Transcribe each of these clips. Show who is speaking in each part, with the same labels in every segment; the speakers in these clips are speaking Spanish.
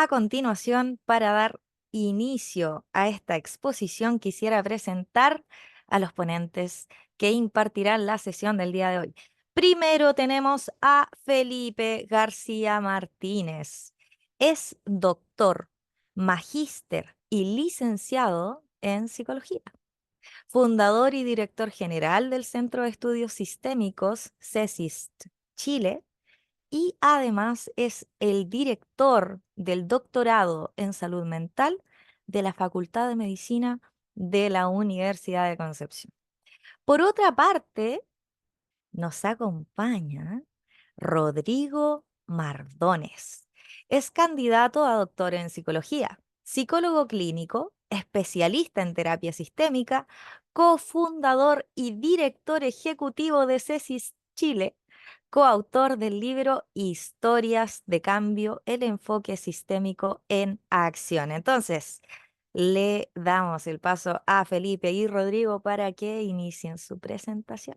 Speaker 1: A continuación, para dar inicio a esta exposición, quisiera presentar a los ponentes que impartirán la sesión del día de hoy. Primero tenemos a Felipe García Martínez. Es doctor, magíster y licenciado en psicología, fundador y director general del Centro de Estudios Sistémicos CESIST Chile, y además es el director del doctorado en salud mental de la Facultad de Medicina de la Universidad de Concepción. Por otra parte, nos acompaña Rodrigo Mardones. Es candidato a doctor en psicología, psicólogo clínico, especialista en terapia sistémica, cofundador y director ejecutivo de CESIS Chile, coautor del libro Historias de Cambio, el enfoque sistémico en acción. Entonces, le damos el paso a Felipe y Rodrigo para que inicien su presentación.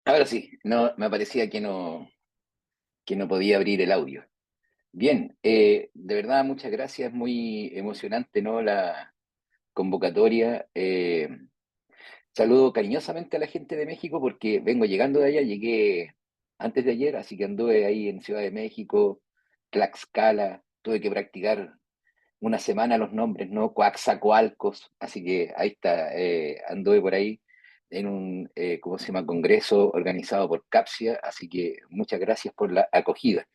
Speaker 2: Ahora sí, no, me parecía que no podía abrir el audio. Bien, de verdad muchas gracias, muy emocionante, ¿no? La convocatoria. Saludo cariñosamente a la gente de México porque vengo llegando de allá, llegué antes de ayer, así que anduve ahí en Ciudad de México, Tlaxcala, tuve que practicar una semana los nombres, ¿no? Coaxacoalcos, así que ahí está, anduve por ahí en un, ¿cómo se llama?, congreso organizado por CAPSIA, así que muchas gracias por la acogida.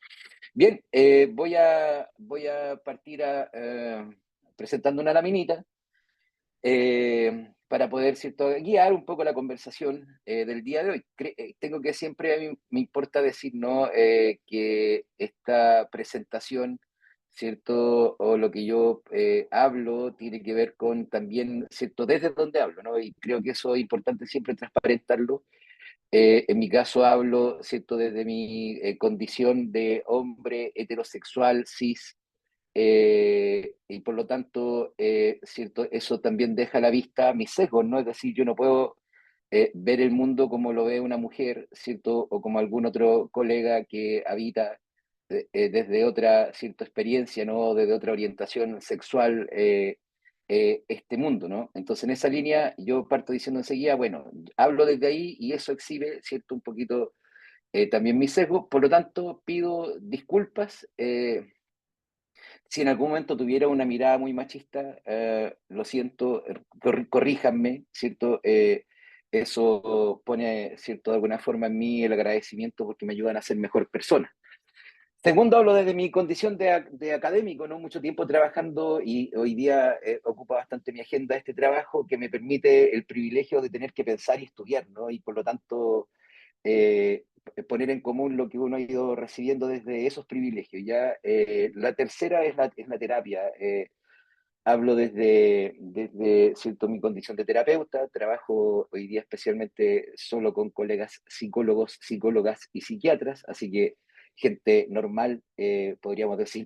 Speaker 2: Bien, voy a partir presentando una laminita para poder, ¿cierto?, guiar un poco la conversación del día de hoy. Tengo que siempre, a mí me importa decir, ¿no?, que esta presentación, ¿cierto?, o lo que yo hablo tiene que ver con también, ¿cierto?, desde donde hablo, ¿no? Y creo que eso es importante siempre transparentarlo. En mi caso hablo, ¿cierto?, desde mi condición de hombre heterosexual, cis, y por lo tanto, ¿cierto? Eso también deja a la vista mis sesgos, ¿no? Es decir, yo no puedo ver el mundo como lo ve una mujer, ¿cierto? O como algún otro colega que habita desde otra, ¿cierto?, experiencia, ¿no? Desde otra orientación sexual, este mundo, ¿no? Entonces, en esa línea, yo parto diciendo enseguida, bueno, hablo desde ahí y eso exhibe, ¿cierto?, un poquito también mi sesgo. Por lo tanto, pido disculpas. Si en algún momento tuviera una mirada muy machista, lo siento, corríjanme, ¿cierto? Eso pone, ¿cierto?, de alguna forma en mí el agradecimiento porque me ayudan a ser mejor persona. Segundo, hablo desde mi condición de académico, ¿no? Mucho tiempo trabajando y hoy día ocupa bastante mi agenda este trabajo que me permite el privilegio de tener que pensar y estudiar, ¿no? Y por lo tanto, eh, poner en común lo que uno ha ido recibiendo desde esos privilegios. Ya, la tercera es la terapia. Hablo desde cierto, mi condición de terapeuta, trabajo hoy día especialmente solo con colegas psicólogos, psicólogas y psiquiatras, así que gente normal, podríamos decir,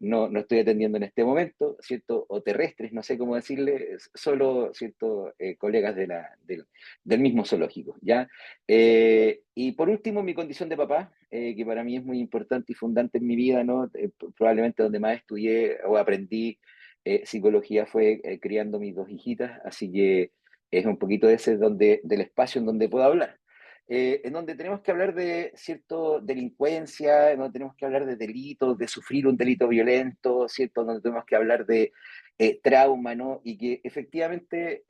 Speaker 2: no estoy atendiendo en este momento, ¿cierto? O terrestres, no sé cómo decirle, solo, ¿cierto? Colegas del mismo zoológico, ¿ya? Y por último, mi condición de papá, que para mí es muy importante y fundante en mi vida, ¿no? Probablemente donde más estudié o aprendí psicología fue criando mis dos hijitas, así que es un poquito ese del espacio en donde puedo hablar. En donde tenemos que hablar de cierto delincuencia, en donde tenemos que hablar de delitos, de sufrir un delito violento, ¿cierto? Donde tenemos que hablar de trauma, ¿no? Y que efectivamente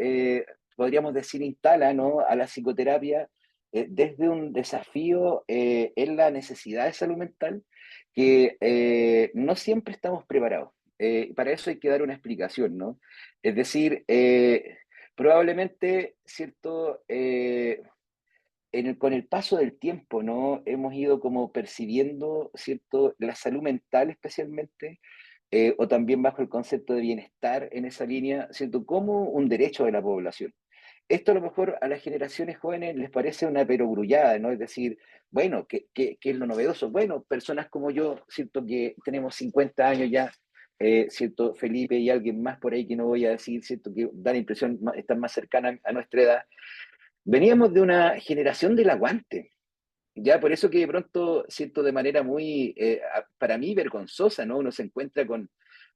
Speaker 2: podríamos decir instala, ¿no?, a la psicoterapia desde un desafío en la necesidad de salud mental que no siempre estamos preparados. Para eso hay que dar una explicación, ¿no? Es decir, probablemente, ¿cierto? Con el paso del tiempo, ¿no? Hemos ido como percibiendo, ¿cierto?, la salud mental especialmente, o también bajo el concepto de bienestar en esa línea, ¿cierto?, como un derecho de la población. Esto a lo mejor a las generaciones jóvenes les parece una perogrullada, ¿no? Es decir, bueno, ¿qué es lo novedoso? Bueno, personas como yo, ¿cierto?, que tenemos 50 años ya, ¿cierto? Felipe y alguien más por ahí que no voy a decir, ¿cierto? Que da la impresión, están más cercanas a nuestra edad, veníamos de una generación del aguante. Ya, por eso que de pronto siento de manera muy, para mí, vergonzosa, ¿no? Uno se encuentra con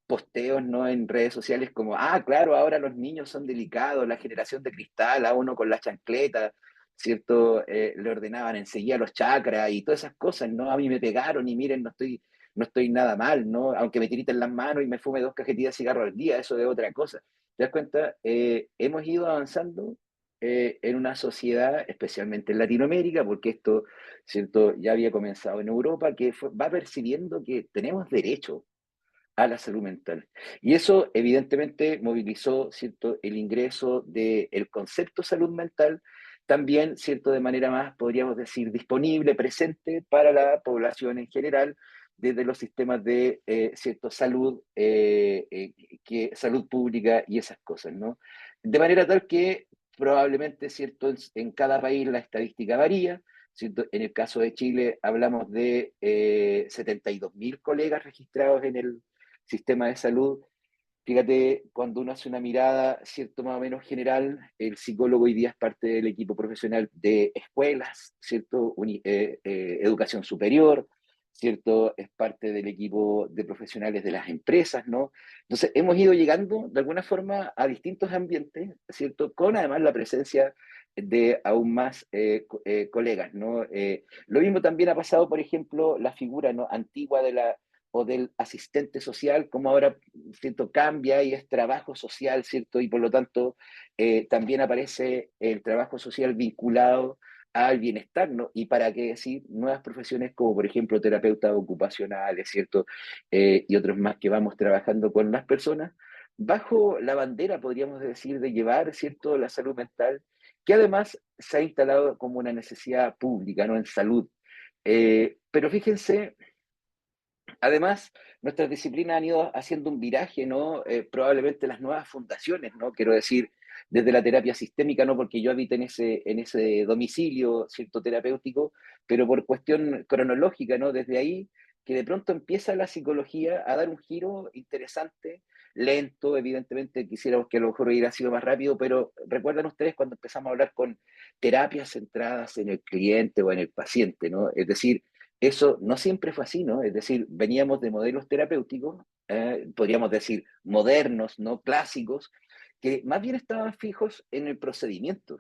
Speaker 2: posteos, ¿no? En redes sociales como, ah, claro, ahora los niños son delicados, la generación de cristal, a uno con la chancleta, ¿cierto? Le ordenaban enseguida los chakras y todas esas cosas, ¿no? A mí me pegaron y miren, no estoy nada mal, ¿no? Aunque me tiriten las manos y me fume 2 cajetillas de cigarro al día, eso es otra cosa. ¿Te das cuenta? Hemos ido avanzando en una sociedad, especialmente en Latinoamérica, porque esto, ¿cierto? Ya había comenzado en Europa, que va percibiendo que tenemos derecho a la salud mental. Y eso evidentemente movilizó, ¿cierto?, el ingreso del concepto salud mental, también, ¿cierto?, de manera más, podríamos decir, disponible, presente para la población en general, desde los sistemas de, ¿cierto?, salud, salud pública y esas cosas, ¿no? De manera tal que probablemente, ¿cierto?, en cada país la estadística varía, ¿cierto? En el caso de Chile hablamos de 72.000 colegas registrados en el sistema de salud. Fíjate, cuando uno hace una mirada, cierto, más o menos general, el psicólogo hoy día es parte del equipo profesional de escuelas, cierto, educación superior, cierto, es parte del equipo de profesionales de las empresas, ¿no? Entonces, hemos ido llegando de alguna forma a distintos ambientes, cierto, con además la presencia de aún más colegas, ¿no? Lo mismo también ha pasado, por ejemplo, la figura, ¿no?, antigua de la o del asistente social, como ahora, ¿cierto?, cambia y es trabajo social, ¿cierto? Y por lo tanto, también aparece el trabajo social vinculado al bienestar, ¿no? Y para qué decir nuevas profesiones como, por ejemplo, terapeutas ocupacionales, ¿cierto? Y otros más que vamos trabajando con las personas, bajo la bandera, podríamos decir, de llevar, ¿cierto?, la salud mental, que además se ha instalado como una necesidad pública, ¿no?, en salud. Pero fíjense, además, nuestras disciplinas han ido haciendo un viraje, ¿no? Probablemente las nuevas fundaciones, ¿no? Quiero decir, desde la terapia sistémica, no porque yo habite en ese domicilio, cierto, terapéutico, pero por cuestión cronológica, ¿no? Desde ahí, que de pronto empieza la psicología a dar un giro interesante, lento, evidentemente, quisiéramos que a lo mejor hubiera sido más rápido, pero recuerdan ustedes cuando empezamos a hablar con terapias centradas en el cliente o en el paciente, ¿no? Es decir, eso no siempre fue así, ¿no? Es decir, veníamos de modelos terapéuticos, podríamos decir modernos, ¿no? Clásicos, que más bien estaban fijos en el procedimiento.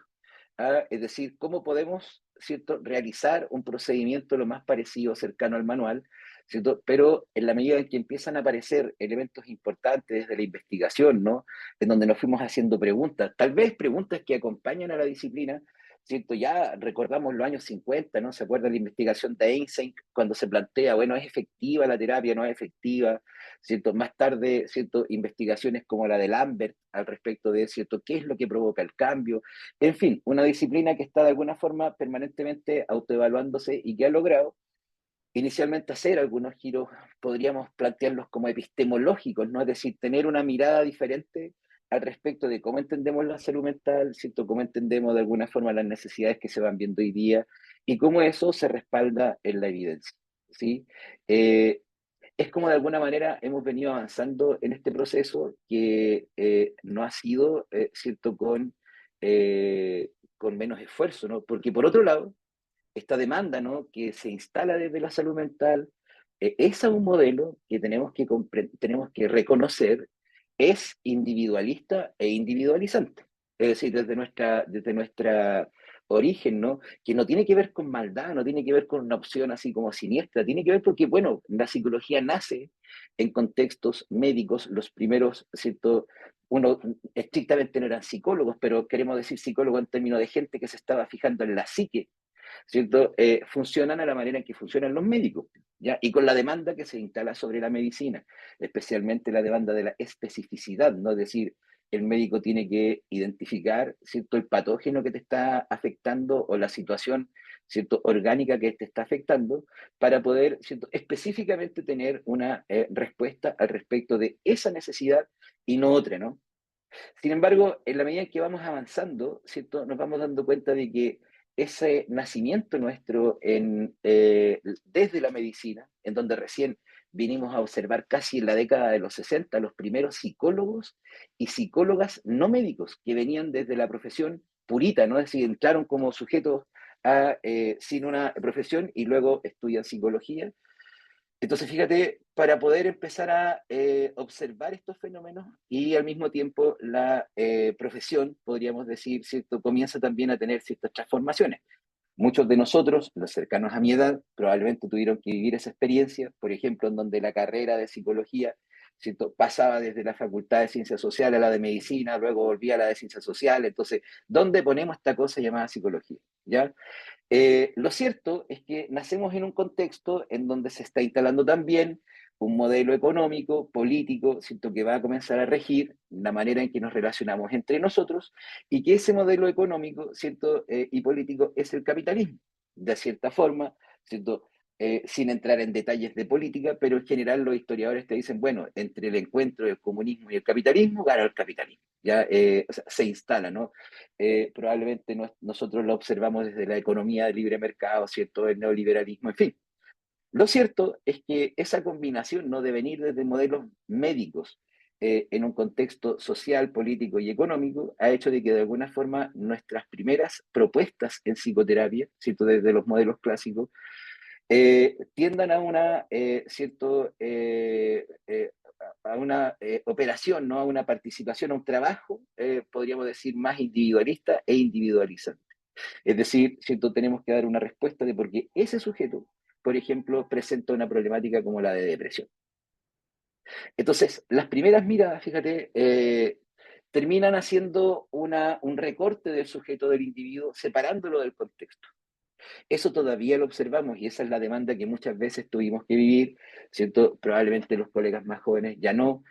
Speaker 2: Es decir, cómo podemos, ¿cierto?, realizar un procedimiento lo más parecido, cercano al manual, ¿cierto? Pero en la medida en que empiezan a aparecer elementos importantes desde la investigación, ¿no? En donde nos fuimos haciendo preguntas, tal vez preguntas que acompañan a la disciplina, ¿cierto? Ya recordamos los años 50, ¿no? ¿Se acuerda la investigación de Einstein cuando se plantea, bueno, ¿es efectiva la terapia? ¿No es efectiva? ¿Cierto? Más tarde, ¿cierto?, investigaciones como la de Lambert al respecto de, ¿cierto?, qué es lo que provoca el cambio. En fin, una disciplina que está de alguna forma permanentemente autoevaluándose y que ha logrado inicialmente hacer algunos giros, podríamos plantearlos como epistemológicos, ¿no? Es decir, tener una mirada diferente al respecto de cómo entendemos la salud mental, ¿cierto? Cómo entendemos de alguna forma las necesidades que se van viendo hoy día y cómo eso se respalda en la evidencia, ¿sí? Eh, es como de alguna manera hemos venido avanzando en este proceso que no ha sido, ¿cierto?, con menos esfuerzo, ¿no? Porque por otro lado, esta demanda, ¿no?, que se instala desde la salud mental, es a un modelo que tenemos que reconocer es individualista e individualizante. Es decir, desde nuestra origen, ¿no? Que no tiene que ver con maldad, no tiene que ver con una opción así como siniestra, tiene que ver porque, bueno, la psicología nace en contextos médicos, los primeros, ¿cierto? Uno estrictamente no eran psicólogos, pero queremos decir psicólogo en términos de gente que se estaba fijando en la psique, ¿cierto? Funcionan a la manera en que funcionan los médicos, ¿ya? Y con la demanda que se instala sobre la medicina, especialmente la demanda de la especificidad, ¿no? Es decir, el médico tiene que identificar, ¿cierto?, el patógeno que te está afectando o la situación, ¿cierto?, orgánica que te está afectando para poder, ¿cierto?, específicamente tener una respuesta al respecto de esa necesidad y no otra, ¿no? Sin embargo, en la medida en que vamos avanzando, ¿cierto?, nos vamos dando cuenta de que ese nacimiento nuestro desde la medicina, en donde recién vinimos a observar casi en la década de los 60 los primeros psicólogos y psicólogas no médicos que venían desde la profesión purita, ¿no? Es decir, entraron como sujetos sin una profesión y luego estudian psicología. Entonces, fíjate, para poder empezar a observar estos fenómenos y al mismo tiempo la profesión, podríamos decir, ¿cierto? Comienza también a tener ciertas transformaciones. Muchos de nosotros, los cercanos a mi edad, probablemente tuvieron que vivir esa experiencia, por ejemplo, en donde la carrera de psicología, ¿cierto? Pasaba desde la facultad de ciencias sociales a la de medicina, luego volvía a la de ciencias sociales. Entonces, ¿dónde ponemos esta cosa llamada psicología? ¿Ya? Lo cierto es que nacemos en un contexto en donde se está instalando también un modelo económico, político, ¿cierto? Que va a comenzar a regir la manera en que nos relacionamos entre nosotros y que ese modelo económico, ¿cierto? Y político es el capitalismo, de cierta forma, ¿cierto? Sin entrar en detalles de política, pero en general los historiadores te dicen, bueno, entre el encuentro del comunismo y el capitalismo, gana el capitalismo, ya o sea, se instala, ¿no? Probablemente nosotros lo observamos desde la economía de libre mercado, ¿cierto? El neoliberalismo, en fin. Lo cierto es que esa combinación no de venir desde modelos médicos en un contexto social, político y económico ha hecho de que de alguna forma nuestras primeras propuestas en psicoterapia, ¿cierto? Desde los modelos clásicos, tiendan a una, a una operación, ¿no? A una participación, a un trabajo, podríamos decir, más individualista e individualizante. Es decir, ¿cierto? Tenemos que dar una respuesta de por qué ese sujeto, por ejemplo, presenta una problemática como la de depresión. Entonces, las primeras miradas, fíjate, terminan haciendo un recorte del sujeto del individuo, separándolo del contexto. Eso todavía lo observamos y esa es la demanda que muchas veces tuvimos que vivir, ¿cierto? Probablemente los colegas más jóvenes ya no,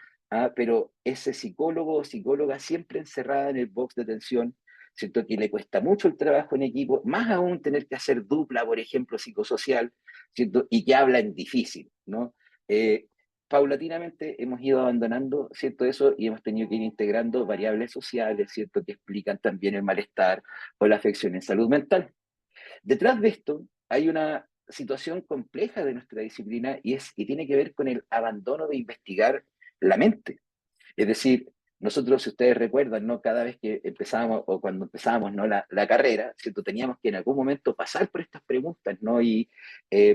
Speaker 2: pero ese psicólogo o psicóloga siempre encerrada en el box de atención, ¿cierto? Que le cuesta mucho el trabajo en equipo, más aún tener que hacer dupla, por ejemplo, psicosocial, ¿cierto? Y que habla en difícil, ¿no? Eh, Paulatinamente hemos ido abandonando, ¿cierto? Eso y hemos tenido que ir integrando variables sociales, ¿cierto? Que explican también el malestar o la afección en salud mental. Detrás de esto hay una situación compleja de nuestra disciplina y tiene que ver con el abandono de investigar la mente. Es decir, nosotros, si ustedes recuerdan, ¿no? Cada vez que empezábamos o cuando empezábamos, ¿no? la carrera, ¿cierto? Teníamos que en algún momento pasar por estas preguntas, ¿no? Y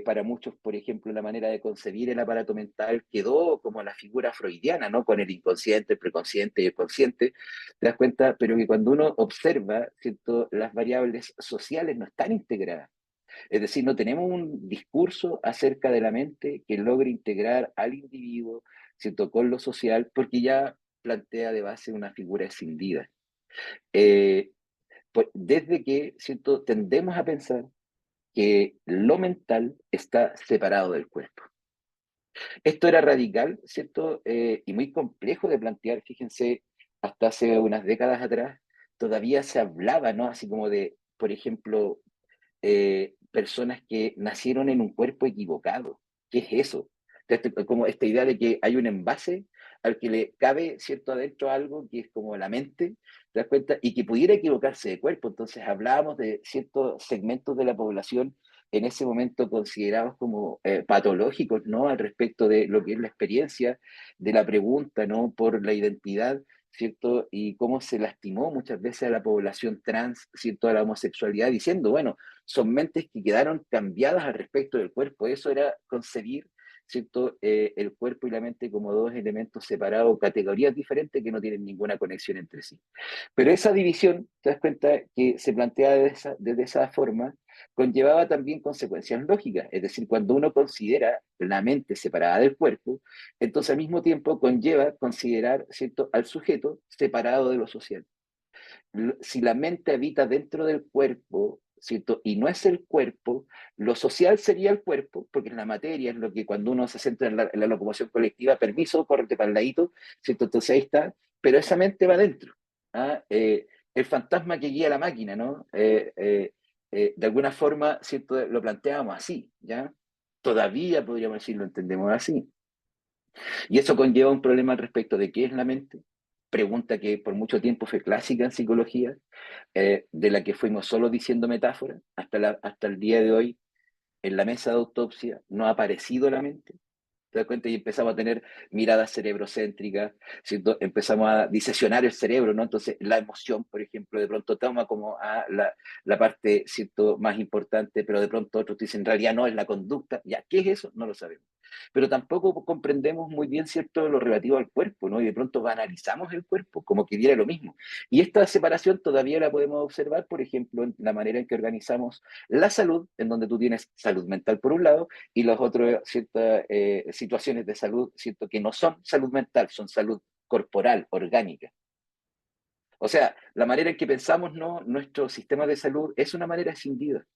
Speaker 2: para muchos, por ejemplo, la manera de concebir el aparato mental quedó como la figura freudiana, ¿no? Con el inconsciente, el preconsciente y el consciente, te das cuenta, pero que cuando uno observa, ¿cierto? Las variables sociales no están integradas. Es decir, no tenemos un discurso acerca de la mente que logre integrar al individuo, ¿cierto? Con lo social, porque ya plantea de base una figura escindida. Eh, pues desde que, ¿cierto? Tendemos a pensar que lo mental está separado del cuerpo. Esto era radical, ¿cierto? Y muy complejo de plantear, fíjense, hasta hace unas décadas atrás, todavía se hablaba, ¿no? Así como de, por ejemplo, personas que nacieron en un cuerpo equivocado. ¿Qué es eso? Como esta idea de que hay un envase al que le cabe, ¿cierto?, adentro algo que es como la mente, ¿te das cuenta? Y que pudiera equivocarse de cuerpo. Entonces hablábamos de ciertos segmentos de la población en ese momento considerados como patológicos, ¿no? Al respecto de lo que es la experiencia, de la pregunta, ¿no? Por la identidad, ¿cierto? Y cómo se lastimó muchas veces a la población trans, ¿cierto? A la homosexualidad, diciendo, bueno, son mentes que quedaron cambiadas al respecto del cuerpo. Eso era concebir, ¿cierto? El cuerpo y la mente como dos elementos separados, categorías diferentes que no tienen ninguna conexión entre sí. Pero esa división, te das cuenta que se plantea desde esa forma, conllevaba también consecuencias lógicas. Es decir, cuando uno considera la mente separada del cuerpo, entonces al mismo tiempo conlleva considerar, ¿cierto?, al sujeto separado de lo social. Si la mente habita dentro del cuerpo, ¿cierto? Y no es el cuerpo, lo social sería el cuerpo, porque es la materia, es lo que cuando uno se centra en la locomoción colectiva, permiso, córrete para el ladito, ¿cierto? Entonces ahí está, pero esa mente va dentro. ¿Ah? El fantasma que guía la máquina, ¿no? De alguna forma, ¿cierto? Lo planteábamos así, ¿ya? Todavía podríamos decir, lo entendemos así. Y eso conlleva un problema al respecto de qué es la mente, pregunta que por mucho tiempo fue clásica en psicología, de la que fuimos solo diciendo metáforas, hasta el día de hoy, en la mesa de autopsia no ha aparecido la mente. ¿Te das cuenta? Y empezamos a tener miradas cerebrocéntricas, ¿cierto? Empezamos a disesionar el cerebro, ¿no? Entonces, la emoción, por ejemplo, de pronto toma como a la parte, ¿cierto?, más importante, pero de pronto otros dicen, en realidad no, es la conducta. Ya, ¿qué es eso? No lo sabemos. Pero tampoco comprendemos muy bien, ¿cierto?, lo relativo al cuerpo, ¿no? Y de pronto banalizamos el cuerpo como que diera lo mismo. Y esta separación todavía la podemos observar, por ejemplo, en la manera en que organizamos la salud, en donde tú tienes salud mental por un lado, y las otras ciertas situaciones de salud, ¿cierto? Que no son salud mental, son salud corporal, orgánica. O sea, la manera en que pensamos, ¿no?, nuestro sistema de salud es una manera escindida,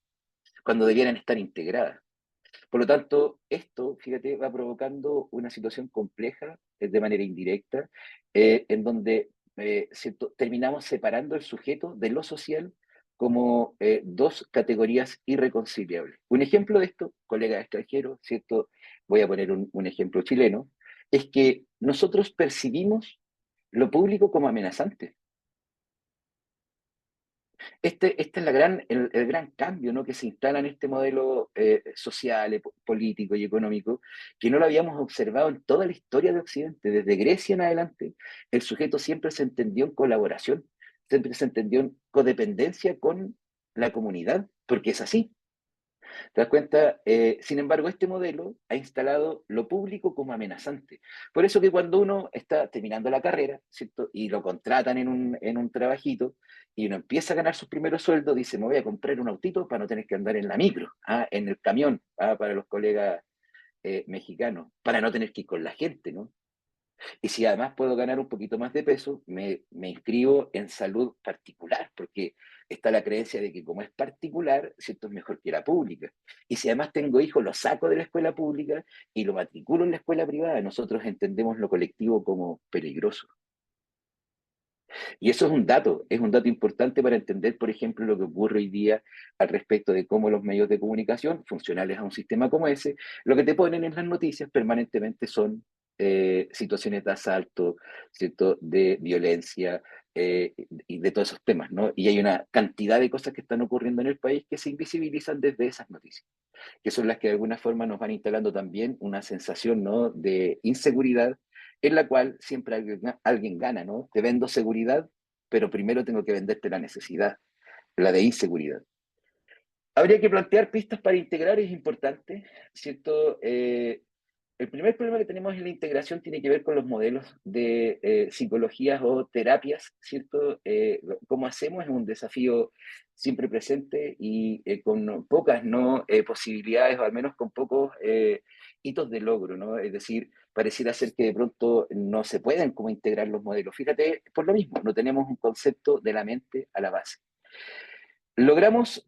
Speaker 2: cuando debieran estar integradas. Por lo tanto, esto, fíjate, va provocando una situación compleja de manera indirecta, en donde ¿cierto?, terminamos separando el sujeto de lo social como dos categorías irreconciliables. Un ejemplo de esto, colegas extranjeros, ¿cierto? Voy a poner un ejemplo chileno, es que nosotros percibimos lo público como amenazante. Este es el gran cambio, ¿no?, que se instala en este modelo social, político y económico, que no lo habíamos observado en toda la historia de Occidente. Desde Grecia en adelante, el sujeto siempre se entendió en colaboración, siempre se entendió en codependencia con la comunidad, porque es así. ¿Te das cuenta? Sin embargo, este modelo ha instalado lo público como amenazante. Por eso que cuando uno está terminando la carrera, ¿cierto?, y lo contratan en un trabajito, y uno empieza a ganar sus primeros sueldos, dice, me voy a comprar un autito para no tener que andar en la micro, en el camión, para los colegas mexicanos, para no tener que ir con la gente, ¿no? Y si además puedo ganar un poquito más de peso, me inscribo en salud particular, porque está la creencia de que como es particular, ¿cierto?, es mejor que la pública. Y si además tengo hijos, lo saco de la escuela pública y lo matriculo en la escuela privada. Nosotros entendemos lo colectivo como peligroso. Y eso es un dato importante para entender, por ejemplo, lo que ocurre hoy día al respecto de cómo los medios de comunicación, funcionales a un sistema como ese, lo que te ponen en las noticias permanentemente son situaciones de asalto, ¿cierto?, de violencia y de todos esos temas, ¿no? Y hay una cantidad de cosas que están ocurriendo en el país que se invisibilizan desde esas noticias, que son las que de alguna forma nos van instalando también una sensación, ¿no?, de inseguridad, en la cual siempre alguien gana, ¿no? Te vendo seguridad, pero primero tengo que venderte la necesidad, la de inseguridad. Habría que plantear pistas para integrar, es importante, ¿cierto? El primer problema que tenemos en la integración tiene que ver con los modelos de psicologías o terapias, ¿cierto? Cómo hacemos es un desafío siempre presente y con pocas ¿no? Posibilidades, o al menos con pocos hitos de logro, ¿no? Es decir, pareciera ser que de pronto no se pueden como integrar los modelos. Fíjate, por lo mismo, no tenemos un concepto de la mente a la base.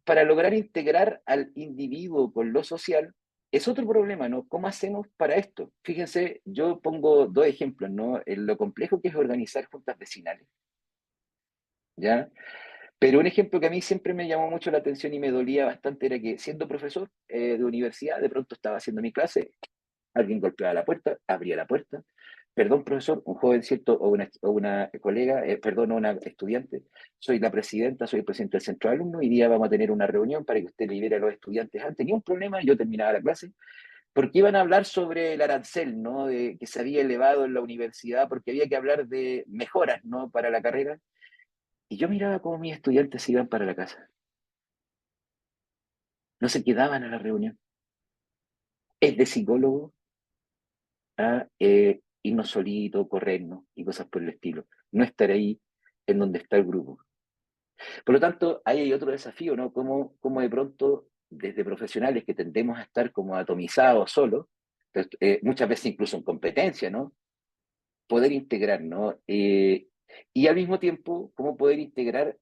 Speaker 2: Para lograr integrar al individuo con lo social, es otro problema, ¿no? ¿Cómo hacemos para esto? Fíjense, yo pongo dos ejemplos, ¿no? En lo complejo que es organizar juntas vecinales, ¿ya? Pero un ejemplo que a mí siempre me llamó mucho la atención y me dolía bastante era que siendo profesor de universidad, de pronto estaba haciendo mi clase, alguien golpeaba la puerta, abría la puerta. Perdón, profesor, un joven, ¿cierto? O una colega, perdón, una estudiante. Soy la presidenta, soy el presidente del centro de alumnos. Hoy día vamos a tener una reunión para que usted libere a los estudiantes antes. Ni un problema, yo terminaba la clase. Porque iban a hablar sobre el arancel, ¿no? De, que se había elevado en la universidad, porque había que hablar de mejoras, ¿no? Para la carrera. Y yo miraba cómo mis estudiantes se iban para la casa. No se quedaban a la reunión. Es de psicólogo a irnos solito, corrernos y cosas por el estilo. No estar ahí en donde está el grupo. Por lo tanto, ahí hay otro desafío, ¿no? Cómo de pronto, desde profesionales que tendemos a estar como atomizados solos, muchas veces incluso en competencia, ¿no? Poder integrar, ¿no? Y al mismo tiempo, cómo poder integrar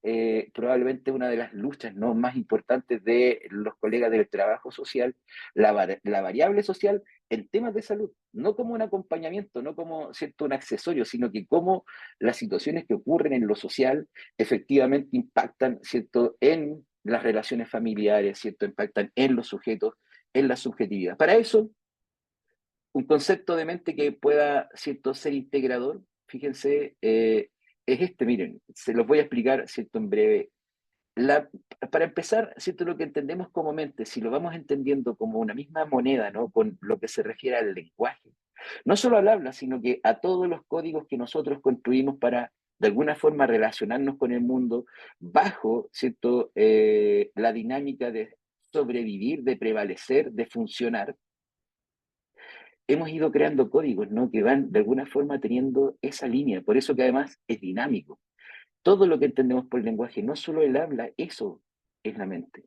Speaker 2: probablemente una de las luchas, ¿no?, más importantes de los colegas del trabajo social, la variable social en temas de salud, no como un acompañamiento, no como, ¿cierto?, un accesorio, sino que cómo las situaciones que ocurren en lo social efectivamente impactan, ¿cierto?, en las relaciones familiares, ¿cierto?, impactan en los sujetos, en la subjetividad. Para eso, un concepto de mente que pueda, ¿cierto?, ser integrador, fíjense, es este, miren, se los voy a explicar, ¿cierto?, en breve. la, para empezar, ¿cierto? Lo que entendemos como mente, si lo vamos entendiendo como una misma moneda, ¿no? Con lo que se refiere al lenguaje, no solo al habla, sino que a todos los códigos que nosotros construimos para, de alguna forma, relacionarnos con el mundo bajo, ¿cierto? La dinámica de sobrevivir, de prevalecer, de funcionar, hemos ido creando códigos, ¿no? Que van, de alguna forma, teniendo esa línea. Por eso que además es dinámico. Todo lo que entendemos por lenguaje, no solo el habla, eso es la mente.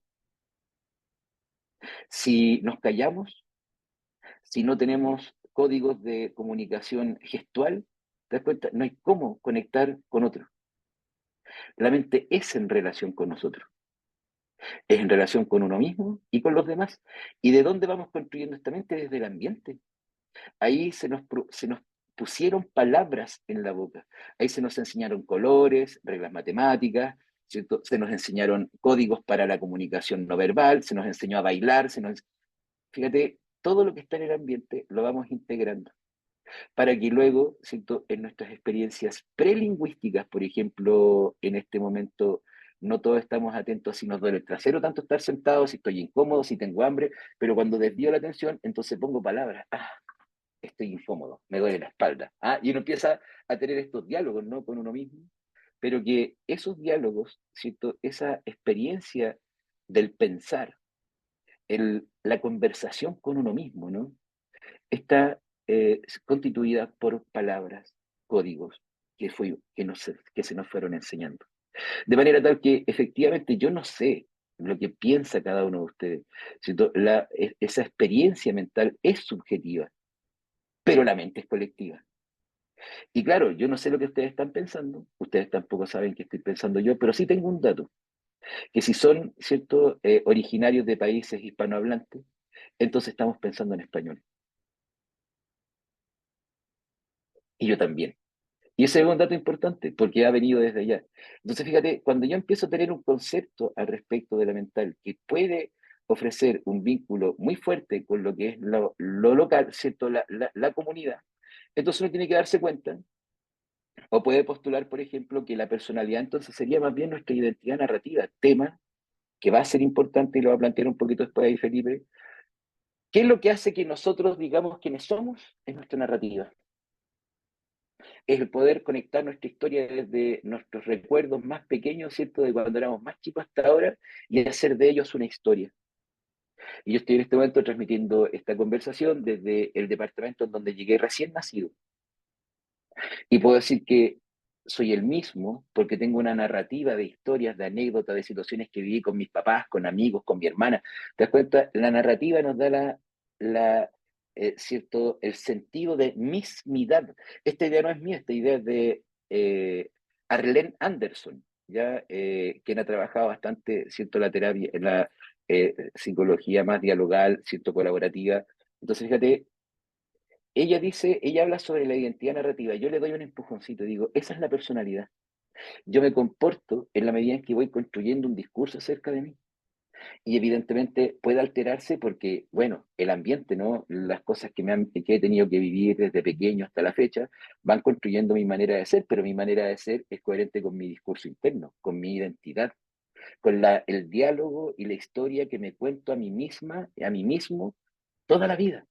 Speaker 2: Si nos callamos, si no tenemos códigos de comunicación gestual, ¿te das cuenta? No hay cómo conectar con otro. La mente es en relación con nosotros, es en relación con uno mismo y con los demás. ¿Y de dónde vamos construyendo esta mente? Desde el ambiente. Ahí se nos pusieron palabras en la boca. Ahí se nos enseñaron colores, reglas matemáticas, ¿cierto? Se nos enseñaron códigos para la comunicación no verbal, se nos enseñó a bailar, fíjate, todo lo que está en el ambiente lo vamos integrando para que luego, ¿cierto? En nuestras experiencias prelingüísticas, por ejemplo, en este momento no todos estamos atentos si nos duele el trasero tanto estar sentado, si estoy incómodo, si tengo hambre, pero cuando desvío la atención, entonces pongo palabras. Ah, estoy incómodo, me duele la espalda. Ah, y uno empieza a tener estos diálogos, ¿no? Con uno mismo, pero que esos diálogos, ¿cierto? Esa experiencia del pensar, la conversación con uno mismo, ¿no? Está constituida por palabras, códigos que se nos fueron enseñando. De manera tal que efectivamente yo no sé lo que piensa cada uno de ustedes, ¿cierto? Esa experiencia mental es subjetiva, pero la mente es colectiva. Y claro, yo no sé lo que ustedes están pensando, ustedes tampoco saben qué estoy pensando yo, pero sí tengo un dato, que si son, ¿cierto?, originarios de países hispanohablantes, entonces estamos pensando en español. Y yo también. Y ese es un dato importante, porque ha venido desde allá. Entonces, fíjate, cuando yo empiezo a tener un concepto al respecto de la mental que puede ofrecer un vínculo muy fuerte con lo que es lo local, ¿cierto? La comunidad, entonces uno tiene que darse cuenta, o puede postular, por ejemplo, que la personalidad entonces sería más bien nuestra identidad narrativa, tema que va a ser importante y lo va a plantear un poquito después ahí Felipe. ¿Qué es lo que hace que nosotros digamos quiénes somos? Es nuestra narrativa. Es el poder conectar nuestra historia desde nuestros recuerdos más pequeños, ¿cierto? De cuando éramos más chicos hasta ahora y hacer de ellos una historia. Y yo estoy en este momento transmitiendo esta conversación desde el departamento en donde llegué recién nacido. Y puedo decir que soy el mismo porque tengo una narrativa de historias, de anécdotas, de situaciones que viví con mis papás, con amigos, con mi hermana. ¿Te das cuenta? La narrativa nos da ¿cierto? El sentido de mismidad. Esta idea no es mía, esta idea es de Arlene Anderson, ¿ya? Quien ha trabajado bastante, ¿cierto? La terapia, la psicología más dialogal, ¿cierto? Colaborativa. Entonces, fíjate, ella dice, ella habla sobre la identidad narrativa. Yo le doy un empujoncito, digo, esa es la personalidad. Yo me comporto en la medida en que voy construyendo un discurso acerca de mí. Y evidentemente puede alterarse porque, bueno, el ambiente, ¿no? Las cosas que he tenido que vivir desde pequeño hasta la fecha van construyendo mi manera de ser, pero mi manera de ser es coherente con mi discurso interno, con mi identidad, con el diálogo y la historia que me cuento a mí misma, a mí mismo, toda la vida.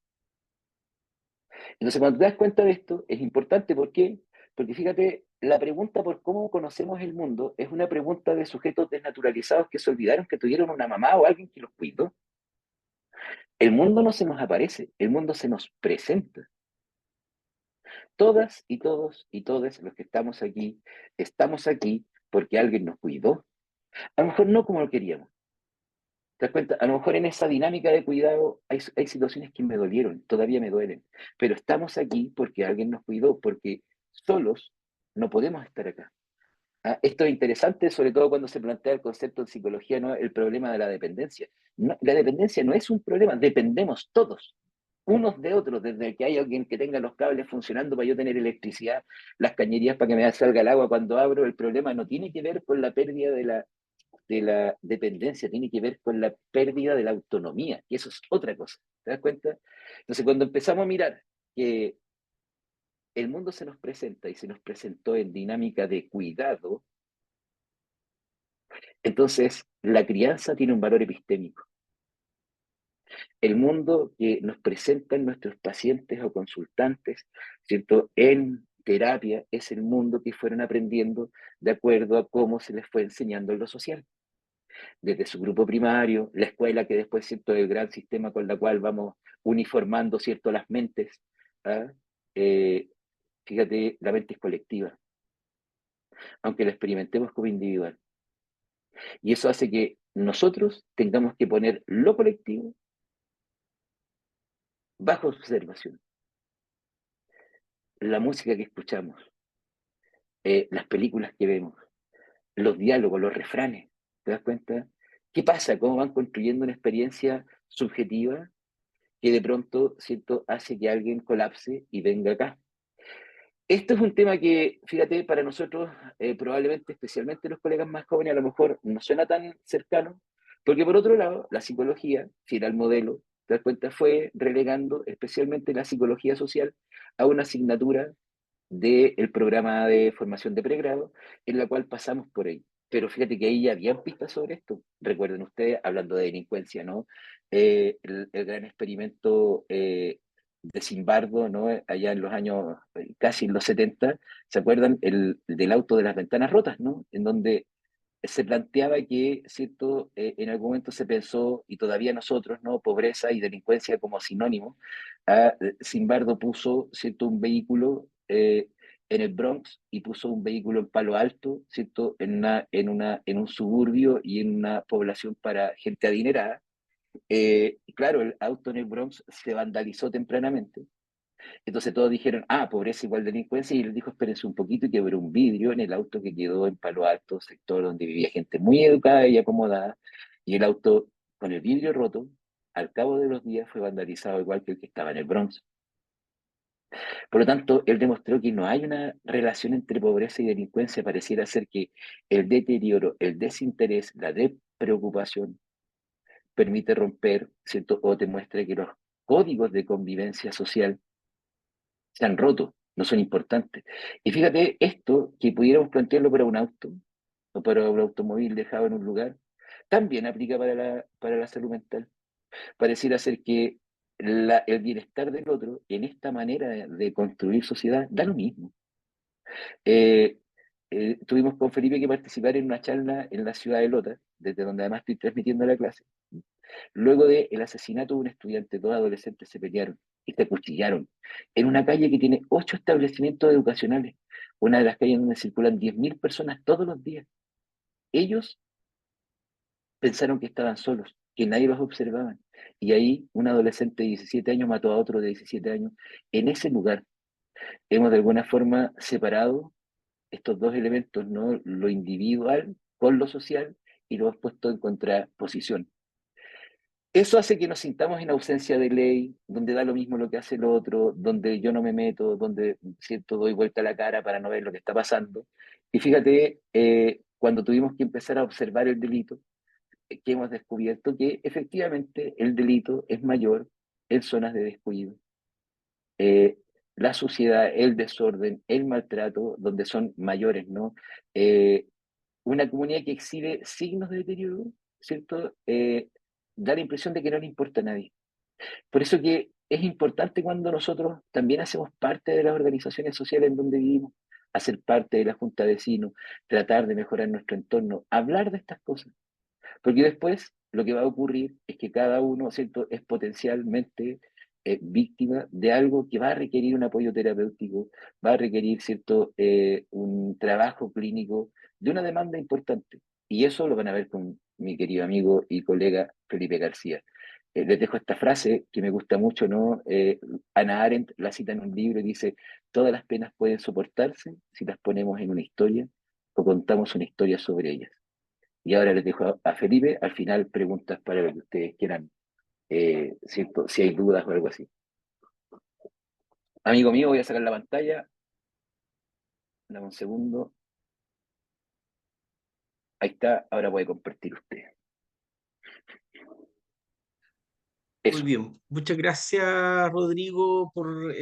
Speaker 2: Entonces, cuando te das cuenta de esto, es importante. ¿Por qué? Porque fíjate, la pregunta por cómo conocemos el mundo es una pregunta de sujetos desnaturalizados que se olvidaron que tuvieron una mamá o alguien que los cuidó. El mundo no se nos aparece, el mundo se nos presenta. Todas y todos y todos los que estamos aquí porque alguien nos cuidó. A lo mejor no como lo queríamos. ¿Te das cuenta? A lo mejor en esa dinámica de cuidado hay situaciones que me dolieron, todavía me duelen, pero estamos aquí porque alguien nos cuidó, porque solos no podemos estar acá. Ah, esto es interesante, sobre todo cuando se plantea el concepto en psicología, ¿no? El problema de la dependencia. La dependencia no es un problema, dependemos todos, unos de otros, desde que hay alguien que tenga los cables funcionando para yo tener electricidad, las cañerías para que me salga el agua cuando abro, el problema no tiene que ver con la pérdida de la dependencia, tiene que ver con la pérdida de la autonomía, y eso es otra cosa, ¿te das cuenta? Entonces, cuando empezamos a mirar que el mundo se nos presenta y se nos presentó en dinámica de cuidado, Entonces, la crianza tiene un valor epistémico. El mundo que nos presentan nuestros pacientes o consultantes, ¿cierto? En terapia es el mundo que fueron aprendiendo de acuerdo a cómo se les fue enseñando en lo social. Desde su grupo primario, la escuela que después, ¿cierto? El gran sistema con el cual vamos uniformando, ¿cierto? Las mentes. ¿Ah? Eh, Fíjate, la mente es colectiva, aunque la experimentemos como individual. Y eso hace que nosotros tengamos que poner lo colectivo bajo observación. La música que escuchamos, las películas que vemos, los diálogos, los refranes, ¿te das cuenta? ¿Qué pasa? ¿Cómo van construyendo una experiencia subjetiva que de pronto, ¿cierto?, hace que alguien colapse y venga acá? Esto es un tema que, fíjate, para nosotros, probablemente, especialmente los colegas más jóvenes, a lo mejor no suena tan cercano, porque por otro lado, la psicología, si era el modelo, te das cuenta, fue relegando especialmente la psicología social a una asignatura del programa de formación de pregrado, en la cual pasamos por ahí. Pero fíjate que ahí ya habían pistas sobre esto. Recuerden ustedes, hablando de delincuencia, ¿no? El gran experimento de Zimbardo, ¿no? Allá en los años, casi en los 70, ¿se acuerdan? Del auto de las ventanas rotas, ¿no? En donde se planteaba que, ¿cierto? En algún momento se pensó, y todavía nosotros, ¿no? Pobreza y delincuencia como sinónimo. Zimbardo puso, ¿cierto? Un vehículo en el Bronx y puso un vehículo en Palo Alto, ¿cierto? En un suburbio y en una población para gente adinerada. Y claro, el auto en el Bronx se vandalizó tempranamente, entonces todos dijeron, ah, pobreza igual delincuencia, y él dijo, espérense un poquito, y quebró un vidrio en el auto que quedó en Palo Alto, sector donde vivía gente muy educada y acomodada, y el auto con el vidrio roto, al cabo de los días fue vandalizado igual que el que estaba en el Bronx. Por lo tanto, él demostró que no hay una relación entre pobreza y delincuencia, pareciera ser que el deterioro, el desinterés, la despreocupación permite romper, ¿cierto? O te muestra que los códigos de convivencia social se han roto, no son importantes. Y fíjate, esto que pudiéramos plantearlo para un auto o para un automóvil dejado en un lugar, también aplica para la salud mental. Pareciera ser que el bienestar del otro en esta manera de construir sociedad da lo mismo. Eh, Tuvimos con Felipe que participar en una charla en la ciudad de Lota, desde donde además estoy transmitiendo la clase. Luego del asesinato de un estudiante, dos adolescentes se pelearon y se cuchillaron en una calle que tiene 8 establecimientos educacionales, una de las calles donde circulan 10.000 personas todos los días. Ellos pensaron que estaban solos, que nadie los observaba. Y ahí un adolescente de 17 años mató a otro de 17 años. En ese lugar hemos de alguna forma separado estos dos elementos, ¿no? Lo individual con lo social, y lo hemos puesto en contraposición. Eso hace que nos sintamos en ausencia de ley, donde da lo mismo lo que hace el otro, donde yo no me meto, donde siento doy vuelta la cara para no ver lo que está pasando. Y fíjate, cuando tuvimos que empezar a observar el delito, que hemos descubierto que efectivamente el delito es mayor en zonas de descuido. Eh, la suciedad, el desorden, el maltrato, donde son mayores, ¿no? Eh, una comunidad que exhibe signos de deterioro, ¿cierto? Da la impresión de que no le importa a nadie. Por eso que es importante cuando nosotros también hacemos parte de las organizaciones sociales en donde vivimos, hacer parte de la junta de vecinos, tratar de mejorar nuestro entorno, hablar de estas cosas. Porque después lo que va a ocurrir es que cada uno, ¿cierto?, es potencialmente víctima de algo que va a requerir un apoyo terapéutico, va a requerir, ¿cierto?, un trabajo clínico de una demanda importante. Y eso lo van a ver con mi querido amigo y colega Felipe García. Les dejo esta frase que me gusta mucho, ¿no? Hannah Arendt la cita en un libro y dice, todas las penas pueden soportarse si las ponemos en una historia o contamos una historia sobre ellas. Y ahora les dejo a Felipe, al final preguntas para lo que ustedes quieran, ¿cierto? Si hay dudas o algo así. Amigo mío, voy a sacar la pantalla, dame un segundo. Ahí está, ahora puede compartir usted.
Speaker 3: Muy
Speaker 2: Eso.
Speaker 3: bien, muchas gracias Rodrigo por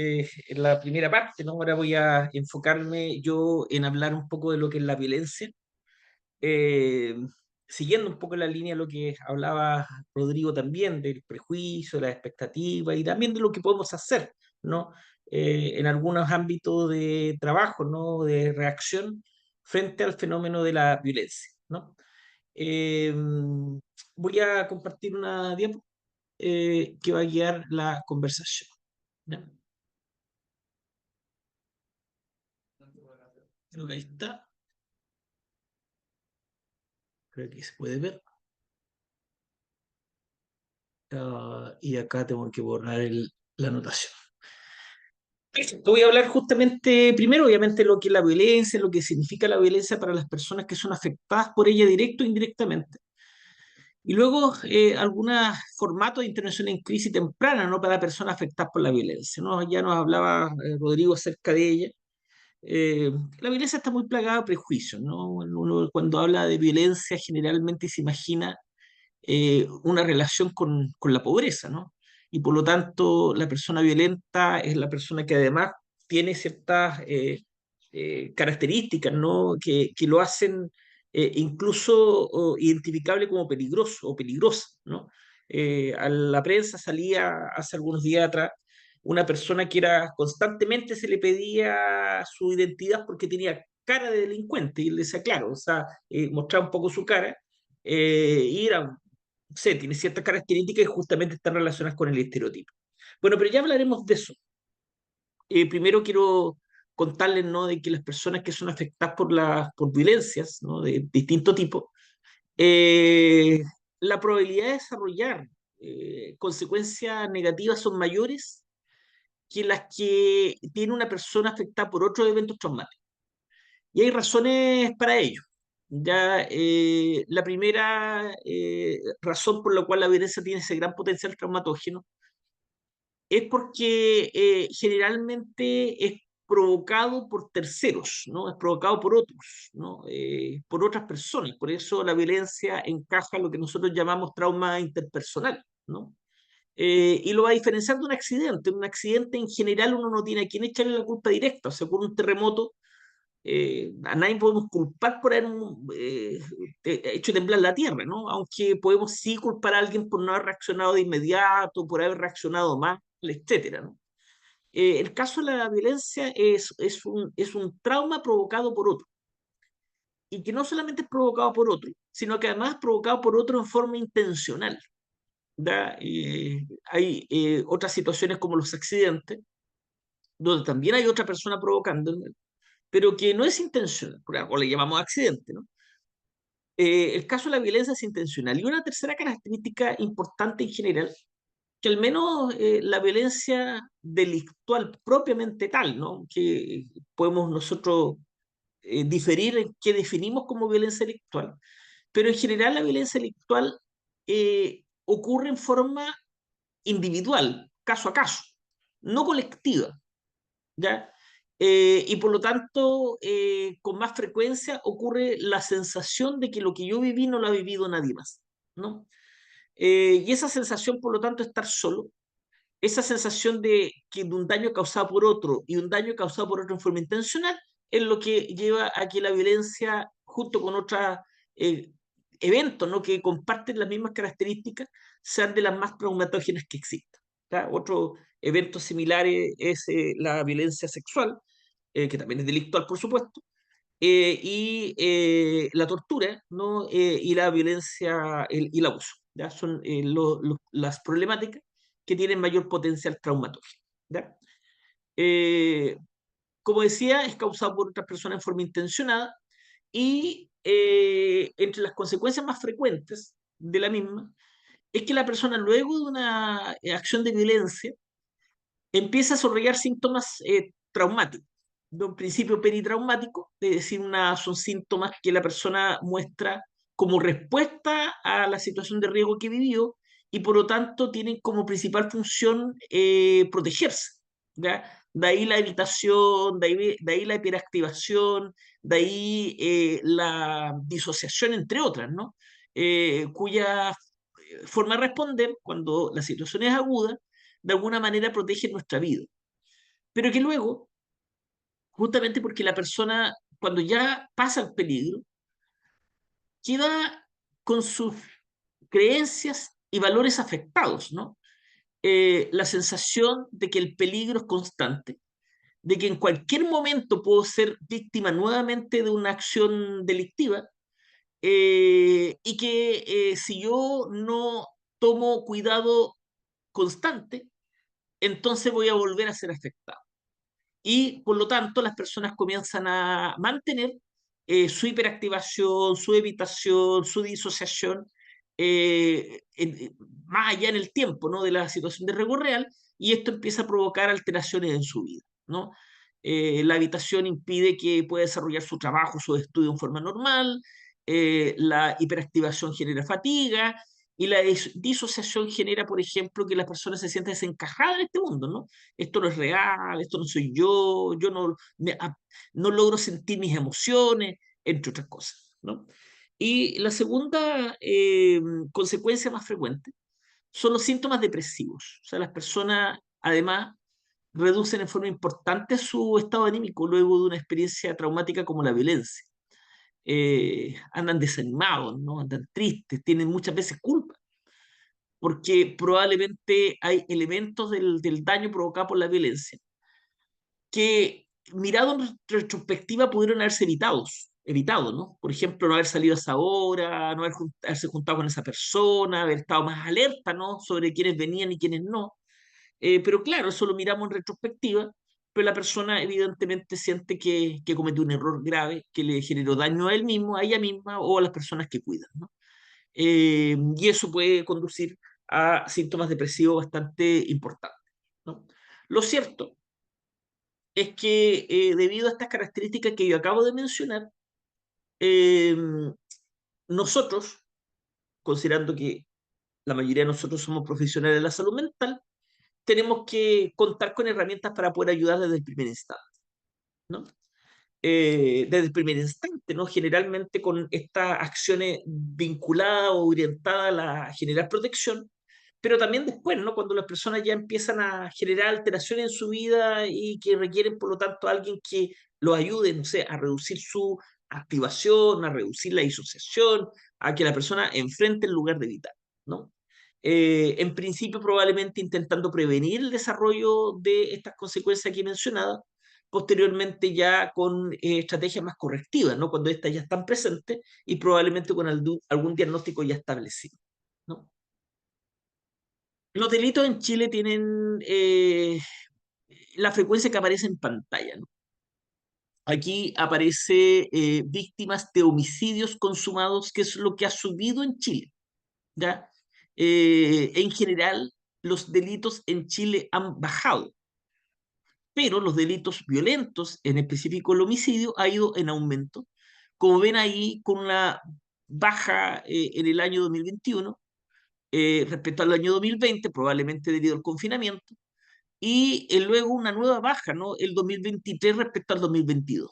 Speaker 3: la primera parte, ¿no? Ahora voy a enfocarme yo en hablar un poco de lo que es la violencia. Eh, siguiendo un poco la línea de lo que hablaba Rodrigo también, del prejuicio, de las expectativas y también de lo que podemos hacer, ¿no? En algunos ámbitos de trabajo, ¿no? De reacción frente al fenómeno de la violencia, ¿no? Eh, Voy a compartir una diapo que va a guiar la conversación. ¿Ya? Creo que ahí está. Creo que se puede ver. Y acá tengo que borrar la anotación. Voy a hablar justamente, primero, obviamente, lo que es la violencia, lo que significa la violencia para las personas que son afectadas por ella directo o indirectamente. Y luego, algunos formatos de intervención en crisis temprana, ¿no? Para personas afectadas por la violencia, ¿no? Ya nos hablaba Rodrigo acerca de ella. Eh, la violencia está muy plagada de prejuicios, ¿no? Uno cuando habla de violencia generalmente se imagina una relación con la pobreza, ¿no? Y por lo tanto, la persona violenta es la persona que además tiene ciertas características, ¿no? Que lo hacen incluso identificable como peligroso o peligrosa, ¿no? A la prensa salía hace algunos días atrás una persona que era constantemente se le pedía su identidad porque tenía cara de delincuente y él decía, claro, o sea, mostraba un poco su cara y era sé, tiene ciertas características y justamente están relacionadas con el estereotipo. Bueno, pero ya hablaremos de eso. Primero quiero contarles, ¿no? De que las personas que son afectadas por violencias, ¿no? De distinto tipo, eh, la probabilidad de desarrollar consecuencias negativas son mayores que las que tiene una persona afectada por otros eventos traumáticos. Y hay razones para ello. Ya, la primera razón por la cual la violencia tiene ese gran potencial traumatógeno es porque generalmente es provocado por terceros, ¿no? Es provocado por otros, ¿no? Por otras personas. Por eso la violencia encaja en lo que nosotros llamamos trauma interpersonal, ¿no? Y lo va a diferenciar de un accidente. Un accidente en general uno no tiene a quién echarle la culpa directa. O sea, por un terremoto a nadie podemos culpar por haber hecho temblar la tierra, ¿no? Aunque podemos sí culpar a alguien por no haber reaccionado de inmediato, por haber reaccionado mal, etcétera, ¿no? El caso de la violencia es un trauma provocado por otro, y que no solamente es provocado por otro, sino que además es provocado por otro en forma intencional. ¿Da? Hay otras situaciones como los accidentes, donde también hay otra persona provocando, pero que no es intencional, o le llamamos accidente, ¿no? El caso de la violencia es intencional. Y una tercera característica importante en general, que al menos la violencia delictual propiamente tal, ¿no? Que podemos nosotros diferir en qué definimos como violencia delictual, pero en general la violencia delictual ocurre en forma individual, caso a caso, no colectiva, ¿ya? Y por lo tanto, con más frecuencia ocurre la sensación de que lo que yo viví no lo ha vivido nadie más, ¿no? Y esa sensación, por lo tanto, de estar solo, esa sensación de un daño causado por otro y un daño causado por otro en forma intencional, es lo que lleva a que la violencia, junto con otros eh, eventos, ¿no? Que comparten las mismas características, sean de las más traumatógenas que existan. ¿Ya? Otro evento similar es la violencia sexual, que también es delictual, por supuesto, y la tortura, ¿no? Y la violencia y el abuso. ¿Ya? Son las problemáticas que tienen mayor potencial traumatológico. ¿Ya? Eh, Como decía, es causado por otras personas en forma intencionada y entre las consecuencias más frecuentes de la misma es que la persona luego de una acción de violencia empieza a desarrollar síntomas traumáticos, de un principio peritraumático, es decir, son síntomas que la persona muestra como respuesta a la situación de riesgo que vivió y por lo tanto tienen como principal función protegerse. ¿Ya? De ahí la evitación, de ahí la hiperactivación, de ahí la disociación, entre otras, ¿no? Cuya forma de responder cuando la situación es aguda de alguna manera protege nuestra vida. Pero que luego, justamente porque la persona, cuando ya pasa el peligro, queda con sus creencias y valores afectados, ¿no? La sensación de que el peligro es constante, de que en cualquier momento puedo ser víctima nuevamente de una acción delictiva, y que si yo no tomo cuidado constante, entonces voy a volver a ser afectado. Y por lo tanto las personas comienzan a mantener su hiperactivación, su evitación, su disociación, más allá en el tiempo, ¿no? De la situación de riesgo real, y esto empieza a provocar alteraciones en su vida, ¿no? La evitación impide que pueda desarrollar su trabajo, su estudio en forma normal, la hiperactivación genera fatiga, y la disociación genera, por ejemplo, que la persona se sienta desencajada en este mundo, ¿no? Esto no es real, esto no soy yo no, no logro sentir mis emociones, entre otras cosas, ¿no? Y la segunda consecuencia más frecuente son los síntomas depresivos. O sea, las personas, además, reducen en forma importante su estado anímico luego de una experiencia traumática como la violencia. Andan desanimados, ¿no? Andan tristes, tienen muchas veces culpa, porque probablemente hay elementos del daño provocado por la violencia que, mirado en retrospectiva, pudieron haberse evitado, ¿no? Por ejemplo, no haber salido a esa hora, no haberse juntado con esa persona, haber estado más alerta, ¿no? Sobre quiénes venían y quiénes no. Pero claro, eso lo miramos en retrospectiva, pero la persona evidentemente siente que cometió un error grave que le generó daño a él mismo, a ella misma o a las personas que cuidan, ¿no? Y eso puede conducir a síntomas depresivos bastante importantes, ¿no? Lo cierto es que debido a estas características que yo acabo de mencionar, eh, nosotros, considerando que la mayoría de nosotros somos profesionales de la salud mental, tenemos que contar con herramientas para poder ayudar desde el primer instante, ¿no? Desde el primer instante, ¿no? Generalmente con estas acciones vinculadas o orientadas a generar protección, pero también después, ¿no? Cuando las personas ya empiezan a generar alteraciones en su vida y que requieren, por lo tanto, a alguien que los ayude, no sé, a reducir su activación, a reducir la disociación, a que la persona enfrente el lugar de evitar, ¿no? En principio, probablemente intentando prevenir el desarrollo de estas consecuencias que he mencionado, posteriormente ya con estrategias más correctivas, ¿no? Cuando estas ya están presentes y probablemente con algún diagnóstico ya establecido, ¿no? Los delitos en Chile tienen la frecuencia que aparece en pantalla, ¿no? Aquí aparece víctimas de homicidios consumados, que es lo que ha subido en Chile, ¿ya? En general, los delitos en Chile han bajado, pero los delitos violentos, en específico el homicidio, ha ido en aumento. Como ven ahí, con una baja en el año 2021 respecto al año 2020, probablemente debido al confinamiento, y luego una nueva baja, ¿no? El 2023 respecto al 2022.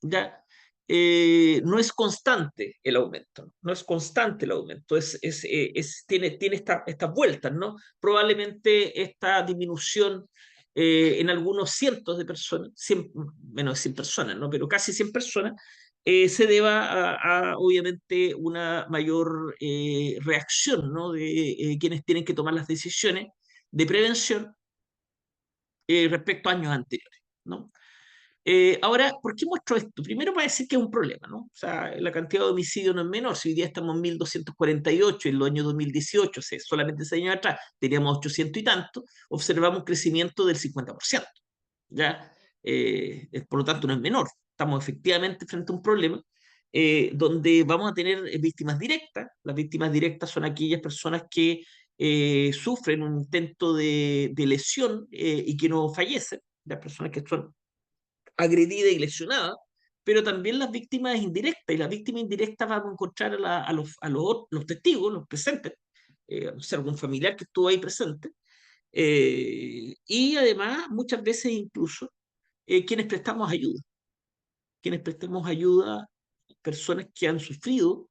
Speaker 3: ¿Ya? No es constante el aumento, ¿no? No es constante el aumento, tiene estas vueltas, ¿no? Probablemente esta disminución en algunos cientos de personas, menos de 100 personas, ¿no? Pero casi 100 personas, se deba obviamente, una mayor reacción, ¿no? De quienes tienen que tomar las decisiones de prevención respecto a años anteriores, ¿no? Ahora, ¿por qué muestro esto? Primero, para decir que es un problema, ¿no? O sea, la cantidad de homicidios no es menor. Si hoy día estamos en 1.248, en el año 2018, o sea, solamente 6 años atrás, teníamos 800 y tanto, observamos un crecimiento del 50%, ¿ya? Por lo tanto, no es menor. Estamos efectivamente frente a un problema donde vamos a tener víctimas directas. Las víctimas directas son aquellas personas que sufren un intento de lesión y que no fallecen, las personas que son agredida y lesionada, pero también las víctimas indirectas. Y las víctimas indirectas vamos a encontrar los testigos, los presentes, o sea, algún familiar que estuvo ahí presente, y además muchas veces incluso quienes prestamos ayuda, personas que han sufrido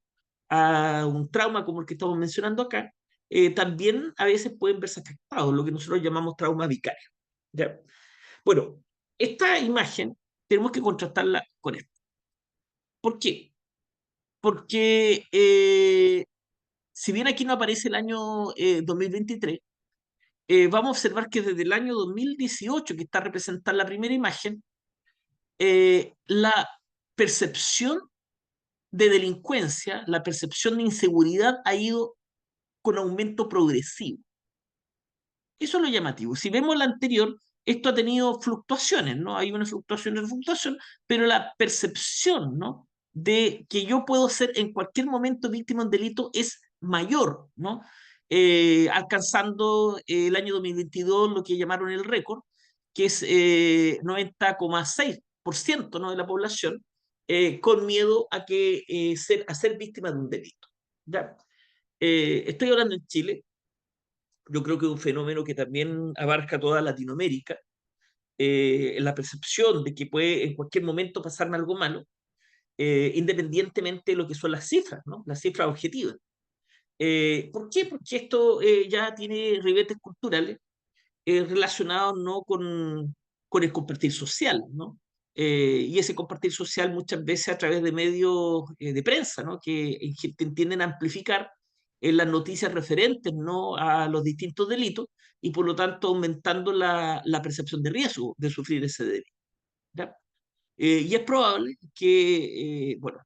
Speaker 3: a un trauma como el que estamos mencionando acá, también a veces pueden verse afectados, lo que nosotros llamamos trauma vicario. ¿Ya? Bueno, esta imagen tenemos que contrastarla con esto. ¿Por qué? porque si bien aquí no aparece el año 2023, vamos a observar que desde el año 2018, que está representada la primera imagen, la percepción de delincuencia, la percepción de inseguridad ha ido con aumento progresivo. Eso es lo llamativo. Si vemos la anterior, esto ha tenido fluctuaciones, ¿no? Hay una fluctuación, pero la percepción, ¿no? De que yo puedo ser en cualquier momento víctima de un delito es mayor, ¿no? Alcanzando el año 2022 lo que llamaron el récord, que es 90,6%, ¿no? De la población, con miedo a ser víctima de un delito. ¿Ya? Estoy hablando en Chile. Yo creo que es un fenómeno que también abarca toda Latinoamérica, la percepción de que puede en cualquier momento pasarme algo malo, independientemente de lo que son las cifras, ¿no? Las cifras objetivas. ¿Por qué? Porque esto ya tiene ribetes culturales relacionados, ¿no? con el compartir social, ¿no? Y ese compartir social muchas veces a través de medios de prensa, ¿no? Que tienden a amplificar las noticias referentes, ¿no? A los distintos delitos y por lo tanto aumentando la percepción de riesgo de sufrir ese delito. ¿Ya? Y es probable que, bueno,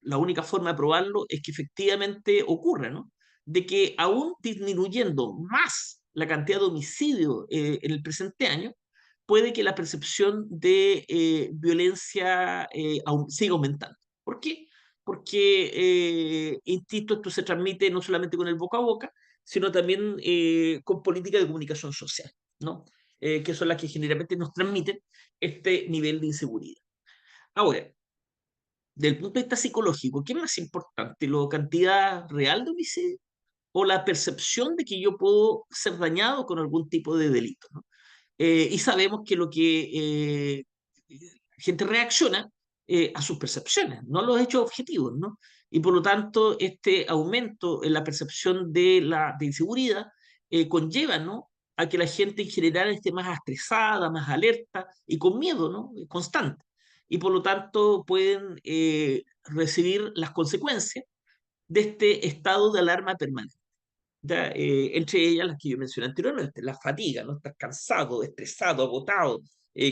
Speaker 3: la única forma de probarlo es que efectivamente ocurra, ¿no? De que aún disminuyendo más la cantidad de homicidios en el presente año, puede que la percepción de violencia siga aumentando. ¿Por qué? Porque, insisto, esto se transmite no solamente con el boca a boca, sino también con políticas de comunicación social, ¿no? Que son las que generalmente nos transmiten este nivel de inseguridad. Ahora, del punto de vista psicológico, ¿qué es más importante? ¿La cantidad real de homicidio o la percepción de que yo puedo ser dañado con algún tipo de delito, ¿no? Y sabemos que lo que gente reacciona a sus percepciones, no a los hechos objetivos, ¿no? Y por lo tanto, este aumento en la percepción de inseguridad conlleva, ¿no? A que la gente en general esté más estresada, más alerta y con miedo, ¿no? Constante. Y por lo tanto pueden recibir las consecuencias de este estado de alarma permanente. ¿Ya? Entre ellas las que yo mencioné anteriormente, la fatiga, ¿no? Estar cansado, estresado, agotado,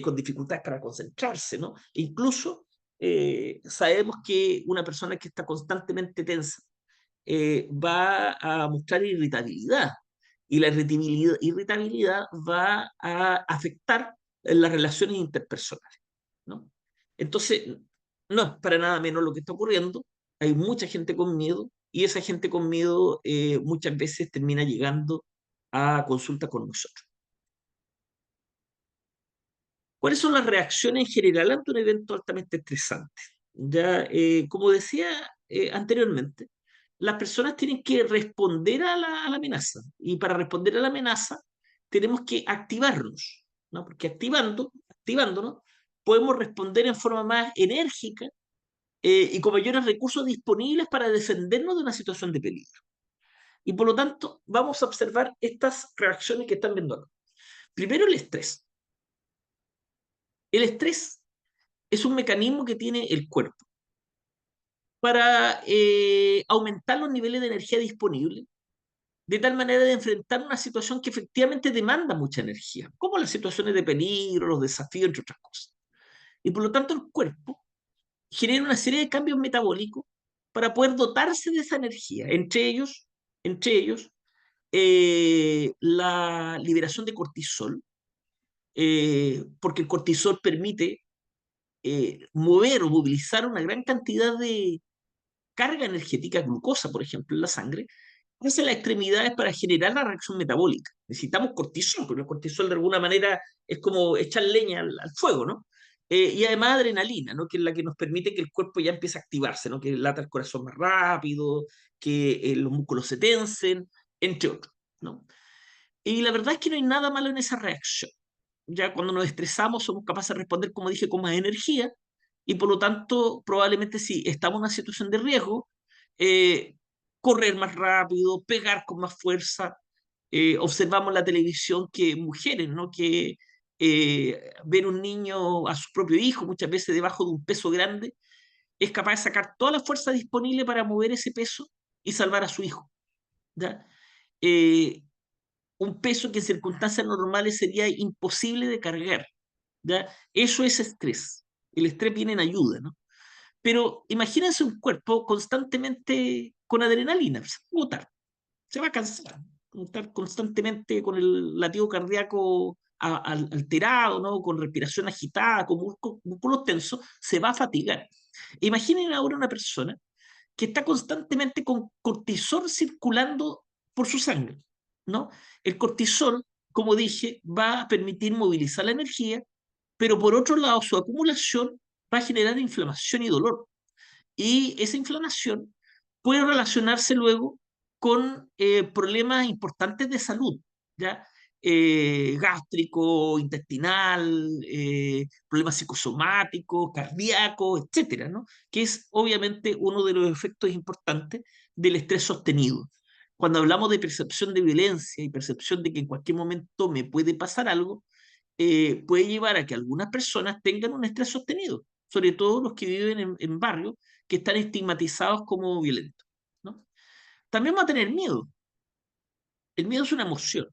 Speaker 3: con dificultades para concentrarse, ¿no? Incluso sabemos que una persona que está constantemente tensa va a mostrar irritabilidad y la irritabilidad va a afectar en las relaciones interpersonales, ¿no? Entonces, no es para nada menos lo que está ocurriendo. Hay mucha gente con miedo y esa gente con miedo muchas veces termina llegando a consulta con nosotros. ¿Cuáles son las reacciones en general ante un evento altamente estresante? Ya, como decía anteriormente, las personas tienen que responder a la amenaza y para responder a la amenaza tenemos que activarnos, ¿no? Porque activándonos, podemos responder en forma más enérgica y con mayores recursos disponibles para defendernos de una situación de peligro. Y por lo tanto, vamos a observar estas reacciones que están viendo acá. Primero, el estrés. El estrés es un mecanismo que tiene el cuerpo para aumentar los niveles de energía disponible, de tal manera de enfrentar una situación que efectivamente demanda mucha energía, como las situaciones de peligro, los desafíos, entre otras cosas. Y por lo tanto, el cuerpo genera una serie de cambios metabólicos para poder dotarse de esa energía, entre ellos la liberación de cortisol, porque el cortisol permite mover o movilizar una gran cantidad de carga energética, glucosa, por ejemplo, en la sangre, hacia las extremidades para generar la reacción metabólica. Necesitamos cortisol, porque el cortisol de alguna manera es como echar leña al fuego, ¿no? Y además adrenalina, ¿no? Que es la que nos permite que el cuerpo ya empiece a activarse, ¿no? Que lata el corazón más rápido, que los músculos se tensen, entre otros, ¿no? Y la verdad es que no hay nada malo en esa reacción. Ya cuando nos estresamos somos capaces de responder, como dije, con más energía y por lo tanto probablemente si estamos en una situación de riesgo, eh, correr más rápido, pegar con más fuerza. Observamos en la televisión que mujeres, ¿no? Que ven un niño, a su propio hijo, muchas veces debajo de un peso grande, es capaz de sacar toda la fuerza disponible para mover ese peso y salvar a su hijo. ¿Ya? Eh, un peso que en circunstancias normales sería imposible de cargar. ¿Ya? Eso es estrés. El estrés viene en ayuda, ¿no? Pero imagínense un cuerpo constantemente con adrenalina, se va a agotar, se va a cansar, estar constantemente con el latido cardíaco alterado, ¿no? Con respiración agitada, con músculos tensos, se va a fatigar. Imaginen ahora una persona que está constantemente con cortisol circulando por su sangre, ¿no? El cortisol, como dije, va a permitir movilizar la energía, pero por otro lado, su acumulación va a generar inflamación y dolor. Y esa inflamación puede relacionarse luego con problemas importantes de salud, ¿ya? Gástrico, intestinal, problemas psicosomáticos, cardíacos, etcétera, ¿no? Que es obviamente uno de los efectos importantes del estrés sostenido. Cuando hablamos de percepción de violencia y percepción de que en cualquier momento me puede pasar algo, puede llevar a que algunas personas tengan un estrés sostenido, sobre todo los que viven en barrios que están estigmatizados como violentos, ¿no? También va a tener miedo. El miedo es una emoción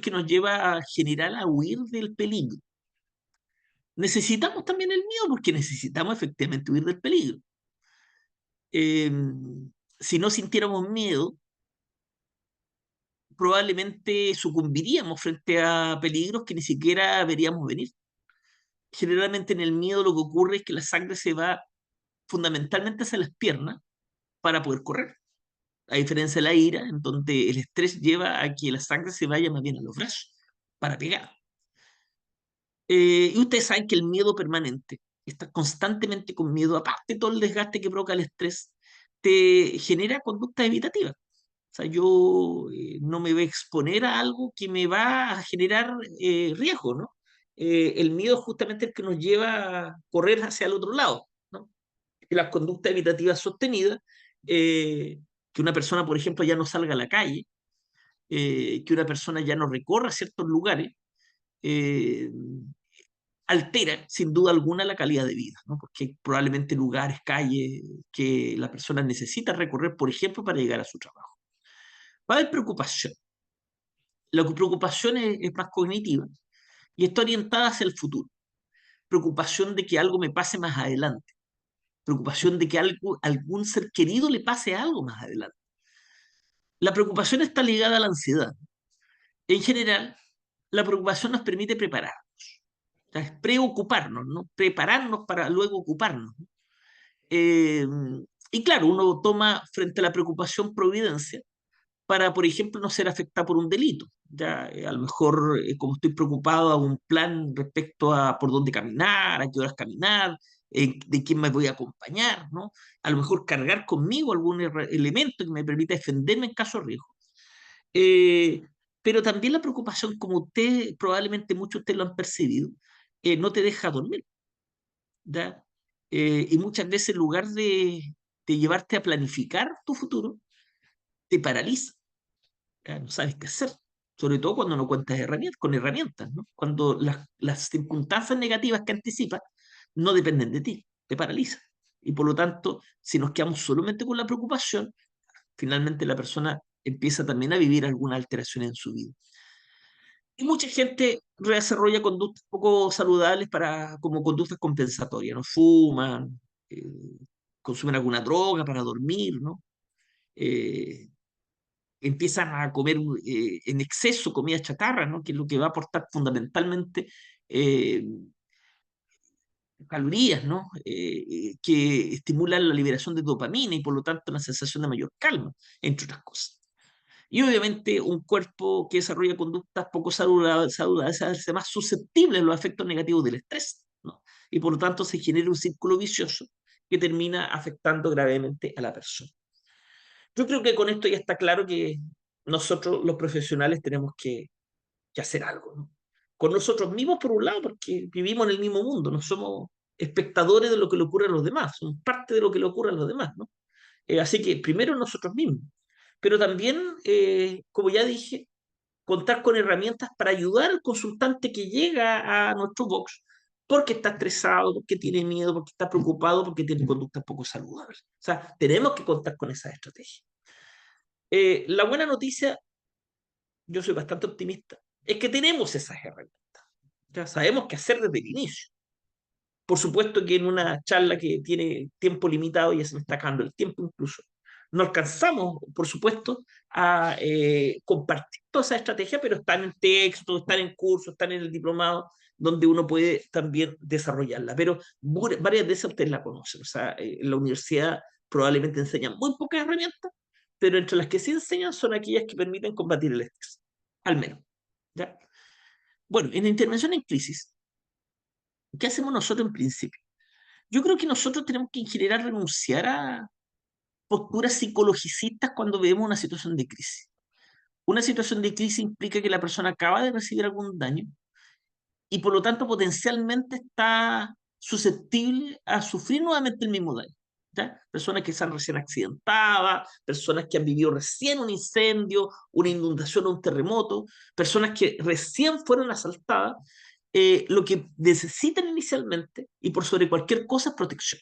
Speaker 3: que nos lleva a generar a huir del peligro. Necesitamos también el miedo porque necesitamos efectivamente huir del peligro. Eh, si no sintiéramos miedo, probablemente sucumbiríamos frente a peligros que ni siquiera veríamos venir. Generalmente en el miedo lo que ocurre es que la sangre se va fundamentalmente hacia las piernas para poder correr. A diferencia de la ira, en donde el estrés lleva a que la sangre se vaya más bien a los brazos para pegar. Y ustedes saben que el miedo permanente, estar constantemente con miedo, aparte de todo el desgaste que provoca el estrés, te genera conductas evitativas. O sea, yo no me voy a exponer a algo que me va a generar riesgo, ¿no? El miedo es justamente el que nos lleva a correr hacia el otro lado, ¿no? Y las conductas evitativas sostenidas, que una persona, por ejemplo, ya no salga a la calle, que una persona ya no recorra ciertos lugares, eh, altera sin duda alguna la calidad de vida, ¿no? Porque hay probablemente lugares, calles que la persona necesita recorrer, por ejemplo, para llegar a su trabajo. Va a haber preocupación. La preocupación es más cognitiva y está orientada hacia el futuro. Preocupación de que algo me pase más adelante. Preocupación de que algún ser querido le pase algo más adelante. La preocupación está ligada a la ansiedad. En general, la preocupación nos permite prepararnos. O sea, es preocuparnos, ¿no? Prepararnos para luego ocuparnos. Eh, y claro, uno toma frente a la preocupación providencia para, por ejemplo, no ser afectado por un delito. Ya, a lo mejor, como estoy preocupado, hago un plan respecto a por dónde caminar, a qué horas caminar, de quién me voy a acompañar, ¿no? A lo mejor cargar conmigo algún elemento que me permita defenderme en caso de riesgo. Eh, pero también la preocupación, como usted, probablemente muchos de ustedes lo han percibido, no te deja dormir, ¿ya? Y muchas veces en lugar de llevarte a planificar tu futuro, te paraliza, ¿ya? No sabes qué hacer, sobre todo cuando no cuentas con herramientas, ¿no? Cuando las circunstancias negativas que anticipas no dependen de ti, te paraliza. Y por lo tanto, si nos quedamos solamente con la preocupación, finalmente la persona empieza también a vivir alguna alteración en su vida. Y mucha gente desarrolla conductas poco saludables como conductas compensatorias, ¿no? Fuman, eh, consumen alguna droga para dormir, ¿no? Eh, empiezan a comer en exceso comida chatarra, ¿no? Que es lo que va a aportar fundamentalmente eh, calorías, ¿no? Que estimulan la liberación de dopamina y por lo tanto una sensación de mayor calma, entre otras cosas. Y obviamente un cuerpo que desarrolla conductas poco saludables se hace más susceptible a los efectos negativos del estrés, ¿no? Y por lo tanto se genera un círculo vicioso que termina afectando gravemente a la persona. Yo creo que con esto ya está claro que nosotros los profesionales tenemos que hacer algo, ¿no? Con nosotros mismos por un lado, porque vivimos en el mismo mundo, no somos espectadores de lo que le ocurre a los demás, somos parte de lo que le ocurre a los demás, ¿no? Así que primero nosotros mismos, pero también, como ya dije, contar con herramientas para ayudar al consultante que llega a nuestro box porque está estresado, porque tiene miedo, porque está preocupado, porque tiene conductas poco saludables. O sea, tenemos que contar con esa estrategia. La buena noticia, yo soy bastante optimista, es que tenemos esas herramientas. Ya sabemos qué hacer desde el inicio. Por supuesto que en una charla que tiene tiempo limitado, ya se me está acabando el tiempo incluso, no alcanzamos, por supuesto, a compartir toda esa estrategia, pero están en texto, están en cursos, están en el diplomado, donde uno puede también desarrollarla. Pero varias de esas ustedes la conocen. O sea, en la universidad probablemente enseñan muy pocas herramientas, pero entre las que sí enseñan son aquellas que permiten combatir el estrés, al menos. ¿Ya? Bueno, en intervención en crisis, ¿qué hacemos nosotros en principio? Yo creo que nosotros tenemos que en general renunciar a posturas psicologicistas cuando vemos una situación de crisis. Una situación de crisis implica que la persona acaba de recibir algún daño y por lo tanto potencialmente está susceptible a sufrir nuevamente el mismo daño. ¿Ya? Personas que están recién accidentadas, personas que han vivido recién un incendio, una inundación o un terremoto, personas que recién fueron asaltadas, lo que necesitan inicialmente y por sobre cualquier cosa es protección.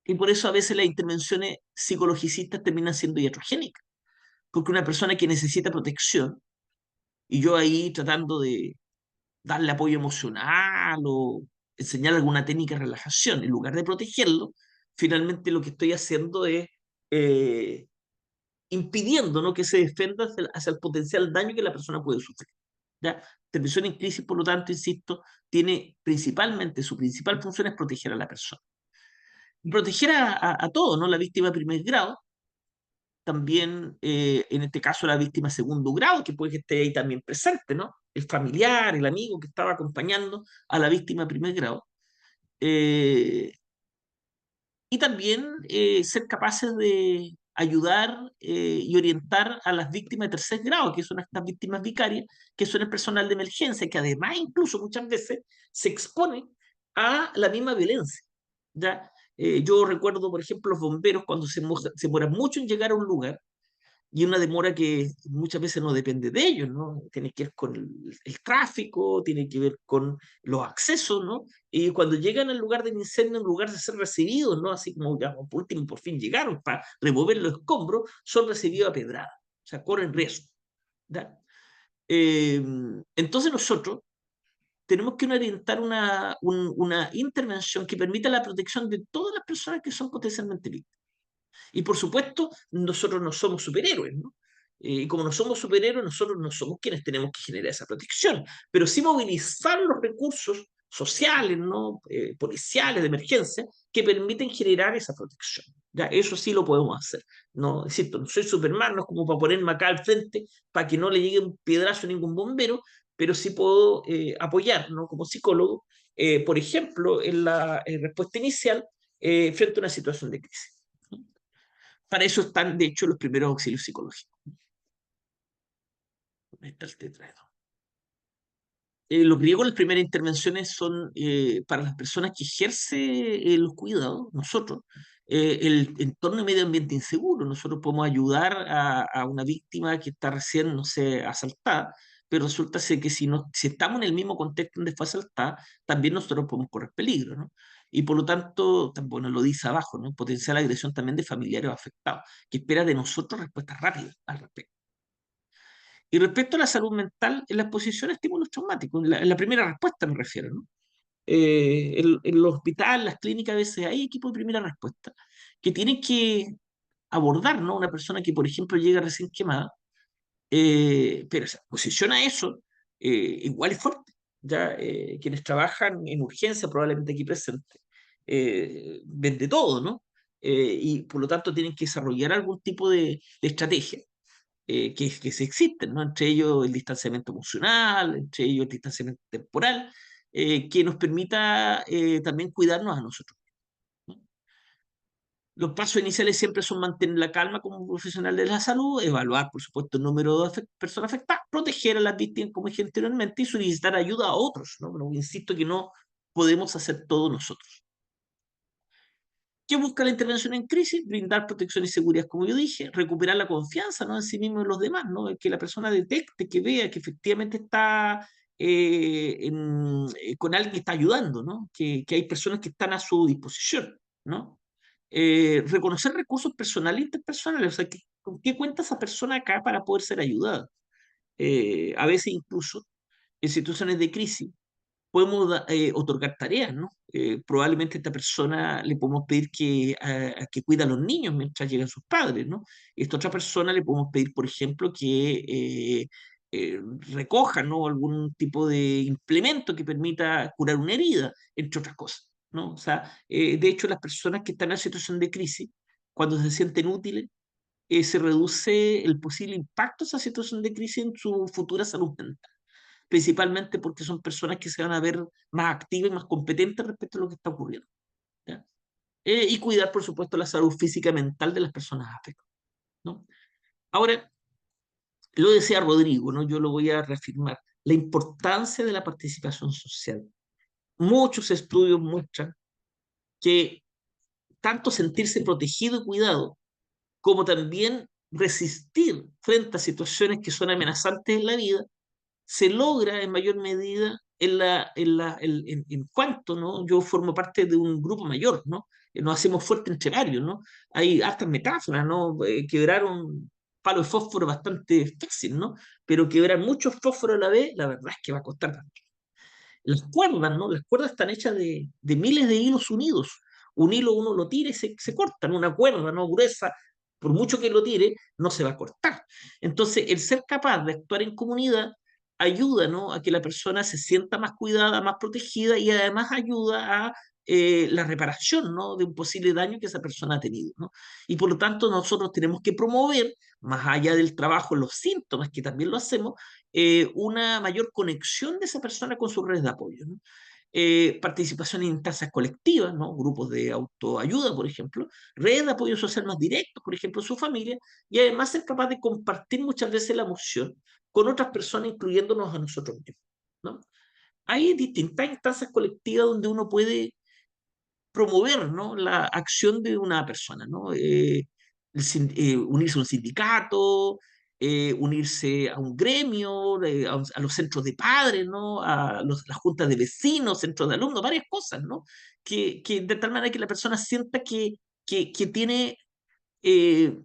Speaker 3: Y por eso a veces las intervenciones psicologicistas terminan siendo iatrogénicas, porque una persona que necesita protección, y yo ahí tratando de darle apoyo emocional o enseñar alguna técnica de relajación, en lugar de protegerlo, finalmente lo que estoy haciendo es eh, impidiendo, ¿no?, que se defenda hacia el potencial daño que la persona puede sufrir. ¿Ya? Intervención en crisis, por lo tanto, insisto, tiene principalmente, su principal función es proteger a la persona. Y proteger a todos, ¿no? La víctima de primer grado, también en este caso la víctima de segundo grado, que puede que esté ahí también presente, ¿no? El familiar, el amigo que estaba acompañando a la víctima de primer grado. Eh, y también ser capaces de ayudar y orientar a las víctimas de tercer grado, que son estas víctimas vicarias, que son el personal de emergencia, que además incluso muchas veces se expone a la misma violencia. ¿Ya? Yo recuerdo, por ejemplo, los bomberos cuando se demoran mucho en llegar a un lugar, y una demora que muchas veces no depende de ellos, ¿no? Tiene que ver con el tráfico, tiene que ver con los accesos, ¿no? Y cuando llegan al lugar del incendio, en lugar de ser recibidos, ¿no? Así como, ya, por último, por fin llegaron para remover los escombros, son recibidos a pedrada, o sea, corren riesgo, ¿ya? Entonces nosotros tenemos que orientar una intervención que permita la protección de todas las personas que son potencialmente víctimas. Y por supuesto, nosotros no somos superhéroes, ¿no? Y como no somos superhéroes, nosotros no somos quienes tenemos que generar esa protección, pero sí movilizar los recursos sociales, ¿no? Policiales, de emergencia, que permiten generar esa protección. ¿Ya? Eso sí lo podemos hacer. No, insisto, no soy Superman, no es como para ponerme acá al frente para que no le llegue un piedrazo a ningún bombero, pero sí puedo apoyar, ¿no? Como psicólogo, por ejemplo, en la respuesta inicial frente a una situación de crisis. Para eso están, de hecho, los primeros auxilios psicológicos. Ahí está el tetraedro. Los griegos, las primeras intervenciones son para las personas que ejercen los cuidados, nosotros, el entorno de medio ambiente inseguro. Nosotros podemos ayudar a una víctima que está recién, no sé, asaltada, pero resulta ser que si estamos en el mismo contexto donde fue asaltada, también nosotros podemos correr peligro, ¿no? Y por lo tanto, bueno, lo dice abajo, ¿no? Potencial agresión también de familiares afectados, que espera de nosotros respuestas rápidas al respecto. Y respecto a la salud mental, en la exposición a estímulos traumáticos, en la primera respuesta me refiero, ¿no? En los hospitales, las clínicas, a veces hay equipos de primera respuesta que tienen que abordar, ¿no? Una persona que, por ejemplo, llega recién quemada, pero se posiciona a eso, igual es fuerte. Ya quienes trabajan en urgencia, probablemente aquí presentes, ven de todo, ¿no? Y por lo tanto tienen que desarrollar algún tipo de estrategia que se existen, ¿no? Entre ellos el distanciamiento emocional, entre ellos el distanciamiento temporal, que nos permita también cuidarnos a nosotros, ¿no? Los pasos iniciales siempre son mantener la calma como profesional de la salud, evaluar, por supuesto, el número de personas afectadas, proteger a las víctimas, como dije anteriormente, y solicitar ayuda a otros, ¿no? Pero insisto que no podemos hacer todo nosotros. ¿Qué busca la intervención en crisis? Brindar protección y seguridad, como yo dije, recuperar la confianza, ¿no?, en sí mismo y en los demás, ¿no? Que la persona detecte, que vea que efectivamente está con alguien que está ayudando, ¿no? Que hay personas que están a su disposición, ¿no? Reconocer recursos personales e interpersonales, o sea, ¿con qué cuenta esa persona acá para poder ser ayudada? A veces incluso en situaciones de crisis podemos otorgar tareas, ¿no? Probablemente a esta persona le podemos pedir que cuide a los niños mientras llegan sus padres, ¿no? Esta otra persona le podemos pedir, por ejemplo, que eh, recoja, ¿no? Algún tipo de implemento que permita curar una herida, entre otras cosas, ¿no? O sea, de hecho, las personas que están en situación de crisis, cuando se sienten útiles, se reduce el posible impacto de esa situación de crisis en su futura salud mental, principalmente porque son personas que se van a ver más activas y más competentes respecto a lo que está ocurriendo, ¿ya? Y cuidar, por supuesto, la salud física y mental de las personas afectadas, ¿no? Ahora, lo decía Rodrigo, ¿no? Yo lo voy a reafirmar, la importancia de la participación social. Muchos estudios muestran que tanto sentirse protegido y cuidado, como también resistir frente a situaciones que son amenazantes en la vida, se logra en mayor medida en cuanto, ¿no? Yo formo parte de un grupo mayor, ¿no? Nos hacemos fuertes entre varios, ¿no? Hay hartas metáforas, ¿no? Quebrar un palo de fósforo bastante fácil, ¿no? Pero quebrar muchos fósforos a la vez, la verdad es que va a costar. Las cuerdas, ¿no? Las cuerdas están hechas de miles de hilos unidos. Un hilo uno lo tira y se corta, ¿no? Una cuerda, ¿no? Gruesa, por mucho que lo tire, no se va a cortar. Entonces, el ser capaz de actuar en comunidad ayuda, ¿no? A que la persona se sienta más cuidada, más protegida y además ayuda a la reparación, ¿no? De un posible daño que esa persona ha tenido, ¿no? Y por lo tanto, nosotros tenemos que promover, más allá del trabajo en los síntomas, que también lo hacemos, una mayor conexión de esa persona con sus redes de apoyo, ¿no? Participación en instancias colectivas, ¿no? Grupos de autoayuda, por ejemplo, redes de apoyo social más directos, por ejemplo, su familia, y además ser capaz de compartir muchas veces la emoción con otras personas, incluyéndonos a nosotros mismos, ¿no? Hay distintas instancias colectivas donde uno puede promover, ¿no? La acción de una persona, ¿no? Unirse a un sindicato, unirse a un gremio, a los centros de padres, ¿no? Las juntas de vecinos, centros de alumnos, varias cosas, ¿no? Que de tal manera que la persona sienta que tiene eh,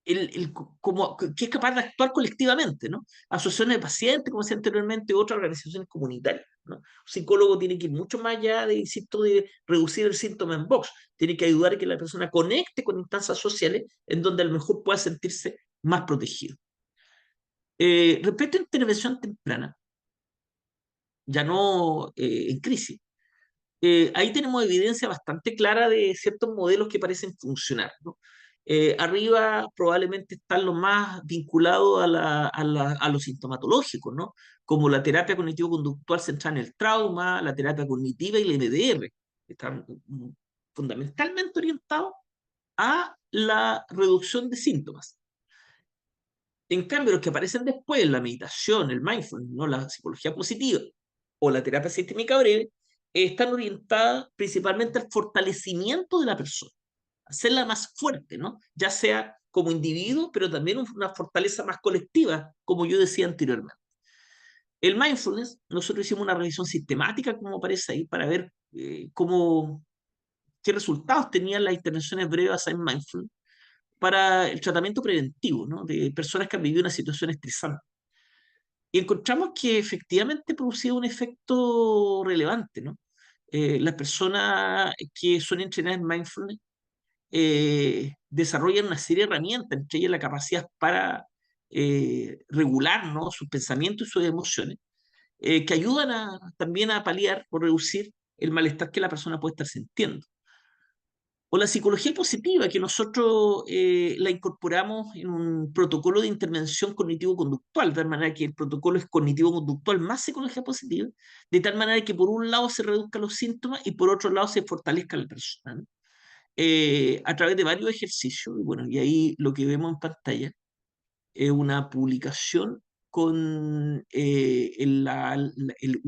Speaker 3: que es capaz de actuar colectivamente, ¿no? Asociaciones de pacientes, como decía anteriormente, otras organizaciones comunitarias, ¿no? Un psicólogo tiene que ir mucho más allá de, insisto, de reducir el síntoma en box. Tiene que ayudar a que la persona conecte con instancias sociales en donde a lo mejor pueda sentirse más protegido. Respecto a intervención temprana, ya no en crisis, ahí tenemos evidencia bastante clara de ciertos modelos que parecen funcionar, ¿no? Arriba probablemente están los más vinculados a lo sintomatológico, ¿no? Como la terapia cognitivo-conductual centrada en el trauma, la terapia cognitiva y la MDR. Están fundamentalmente orientados a la reducción de síntomas. En cambio, los que aparecen después, la meditación, el mindfulness, ¿no? La psicología positiva o la terapia sistémica breve, están orientadas principalmente al fortalecimiento de la persona, hacerla más fuerte, ¿no? Ya sea como individuo, pero también una fortaleza más colectiva, como yo decía anteriormente. El mindfulness, nosotros hicimos una revisión sistemática, como aparece ahí, para ver qué resultados tenían las intervenciones breves en mindfulness para el tratamiento preventivo, ¿no? De personas que han vivido una situación estresante. Y encontramos que efectivamente producía un efecto relevante, ¿no? Las personas que son entrenadas en mindfulness desarrollan una serie de herramientas, entre ellas la capacidad para regular, ¿no? Sus pensamientos y sus emociones, que ayudan también a paliar o reducir el malestar que la persona puede estar sintiendo. O la psicología positiva, que nosotros la incorporamos en un protocolo de intervención cognitivo-conductual, de tal manera que el protocolo es cognitivo-conductual más psicología positiva, de tal manera que por un lado se reduzcan los síntomas y por otro lado se fortalezca la persona, ¿no? A través de varios ejercicios, y bueno, y ahí lo que vemos en pantalla es una publicación con un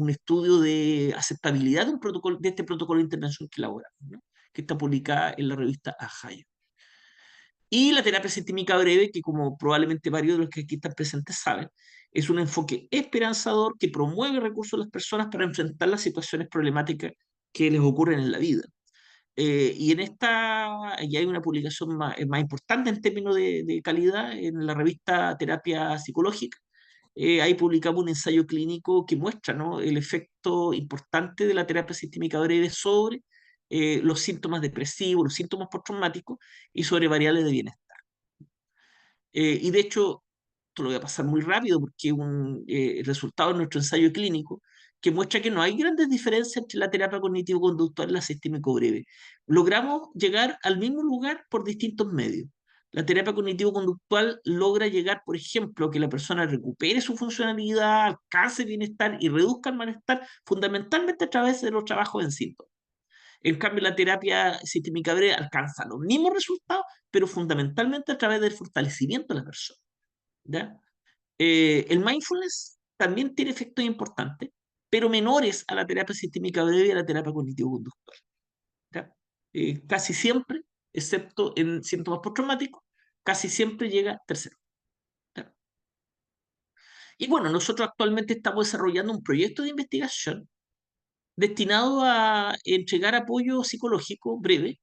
Speaker 3: estudio de aceptabilidad de, un protocolo, de este protocolo de intervención que elaboramos, ¿no? Que está publicada en la revista Ajayo. Y la terapia sistémica breve, que como probablemente varios de los que aquí están presentes saben, es un enfoque esperanzador que promueve recursos a las personas para enfrentar las situaciones problemáticas que les ocurren en la vida. Y en esta, ya hay una publicación más importante en términos de calidad en la revista Terapia Psicológica. Ahí publicamos un ensayo clínico que muestra, ¿no?, el efecto importante de la terapia sistémica breve sobre los síntomas depresivos, los síntomas postraumáticos y sobre variables de bienestar. Y de hecho, esto lo voy a pasar muy rápido porque es un resultado de nuestro ensayo clínico que muestra que no hay grandes diferencias entre la terapia cognitivo-conductual y la sistémico breve. Logramos llegar al mismo lugar por distintos medios. La terapia cognitivo-conductual logra llegar, por ejemplo, a que la persona recupere su funcionalidad, alcance el bienestar y reduzca el malestar, fundamentalmente a través de los trabajos en síntomas. En cambio, la terapia sistémica breve alcanza los mismos resultados, pero fundamentalmente a través del fortalecimiento de la persona. ¿Ya? El mindfulness también tiene efectos importantes, pero menores a la terapia sistémica breve y a la terapia cognitivo-conductual. ¿Ya? Casi siempre, excepto en síntomas postraumáticos, casi siempre llega tercero. ¿Ya? Y bueno, nosotros actualmente estamos desarrollando un proyecto de investigación destinado a entregar apoyo psicológico breve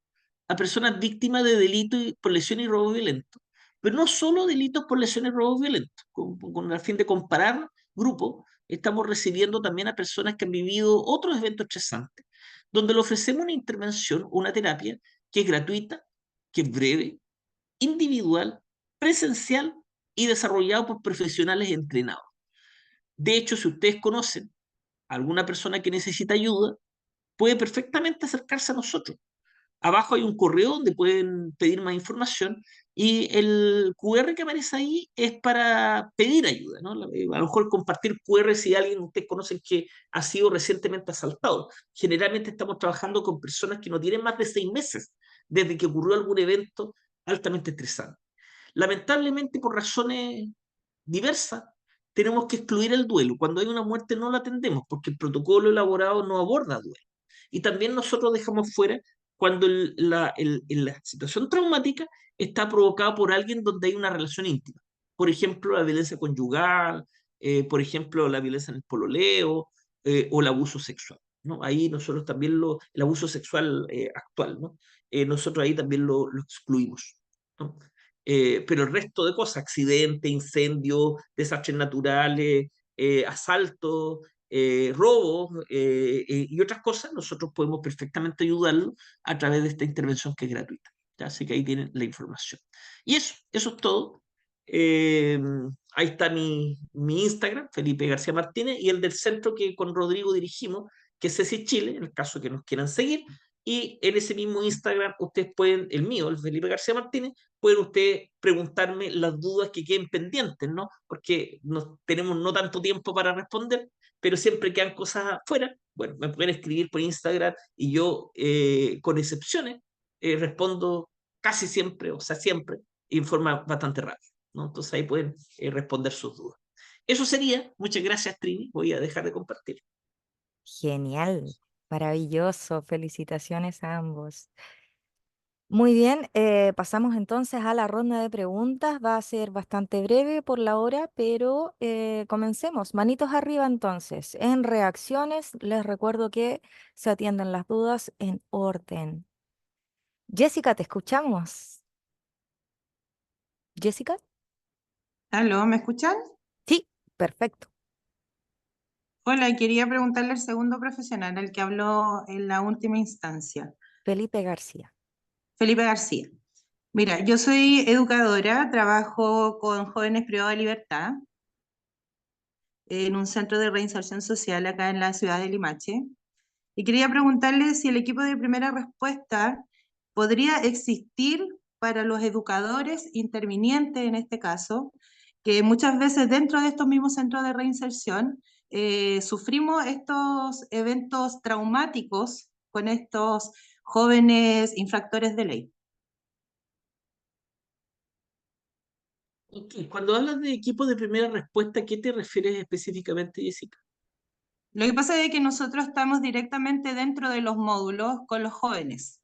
Speaker 3: a personas víctimas de delitos por lesiones y robos violentos. Pero no solo delitos por lesiones y robos violentos. Con el fin de comparar grupos, estamos recibiendo también a personas que han vivido otros eventos estresantes, donde le ofrecemos una intervención, una terapia que es gratuita, que es breve, individual, presencial y desarrollado por profesionales entrenados. De hecho, si ustedes conocen a alguna persona que necesita ayuda, puede perfectamente acercarse a nosotros. Abajo hay un correo donde pueden pedir más información y el QR que aparece ahí es para pedir ayuda, ¿no? A lo mejor compartir QR si alguien ustedes conocen que ha sido recientemente asaltado. Generalmente estamos trabajando con personas que no tienen más de 6 meses desde que ocurrió algún evento altamente estresante. Lamentablemente, por razones diversas, tenemos que excluir el duelo. Cuando hay una muerte no la atendemos porque el protocolo elaborado no aborda duelo. Y también nosotros dejamos fuera cuando la situación traumática está provocada por alguien donde hay una relación íntima. Por ejemplo, la violencia conyugal, por ejemplo, la violencia en el pololeo o el abuso sexual, ¿no? Ahí nosotros también el abuso sexual actual, ¿no? Nosotros ahí también lo excluimos, ¿no? Pero el resto de cosas, accidentes, incendios, desastres naturales, asaltos, robos y otras cosas, nosotros podemos perfectamente ayudarlo a través de esta intervención que es gratuita. ¿Ya? Así que ahí tienen la información. Y eso es todo. Eh, Ahí está mi Instagram, Felipe García Martínez, y el del centro que con Rodrigo dirigimos, que es CECI Chile, en el caso que nos quieran seguir. Y en ese mismo Instagram, ustedes pueden, el mío, el Felipe García Martínez, pueden ustedes preguntarme las dudas que queden pendientes, ¿no? Porque tenemos no tanto tiempo para responder, pero siempre quedan cosas afuera. Bueno, me pueden escribir por Instagram y yo, con excepciones, respondo casi siempre, o sea, siempre, en forma bastante rápida, ¿no? Entonces ahí pueden responder sus dudas. Eso sería. Muchas gracias, Trini. Voy a dejar de compartir.
Speaker 1: Genial, maravilloso. Felicitaciones a ambos. Muy bien, pasamos entonces a la ronda de preguntas. Va a ser bastante breve por la hora, pero comencemos. Manitos arriba entonces. En reacciones, les recuerdo que se atienden las dudas en orden. Jessica, te escuchamos. Jessica.
Speaker 4: ¿Aló? ¿Me escuchan?
Speaker 1: Sí, perfecto.
Speaker 4: Hola, quería preguntarle al segundo profesional, al que habló en la última instancia,
Speaker 1: Felipe García.
Speaker 4: Felipe García. Mira, yo soy educadora, trabajo con jóvenes privados de libertad en un centro de reinserción social acá en la ciudad de Limache. Y quería preguntarle si el equipo de primera respuesta podría existir para los educadores intervinientes en este caso, que muchas veces dentro de estos mismos centros de reinserción sufrimos estos eventos traumáticos con estos jóvenes infractores de ley.
Speaker 3: Ok, cuando hablas de equipo de primera respuesta, ¿a qué te refieres específicamente, Jessica?
Speaker 4: Lo que pasa es que nosotros estamos directamente dentro de los módulos con los jóvenes.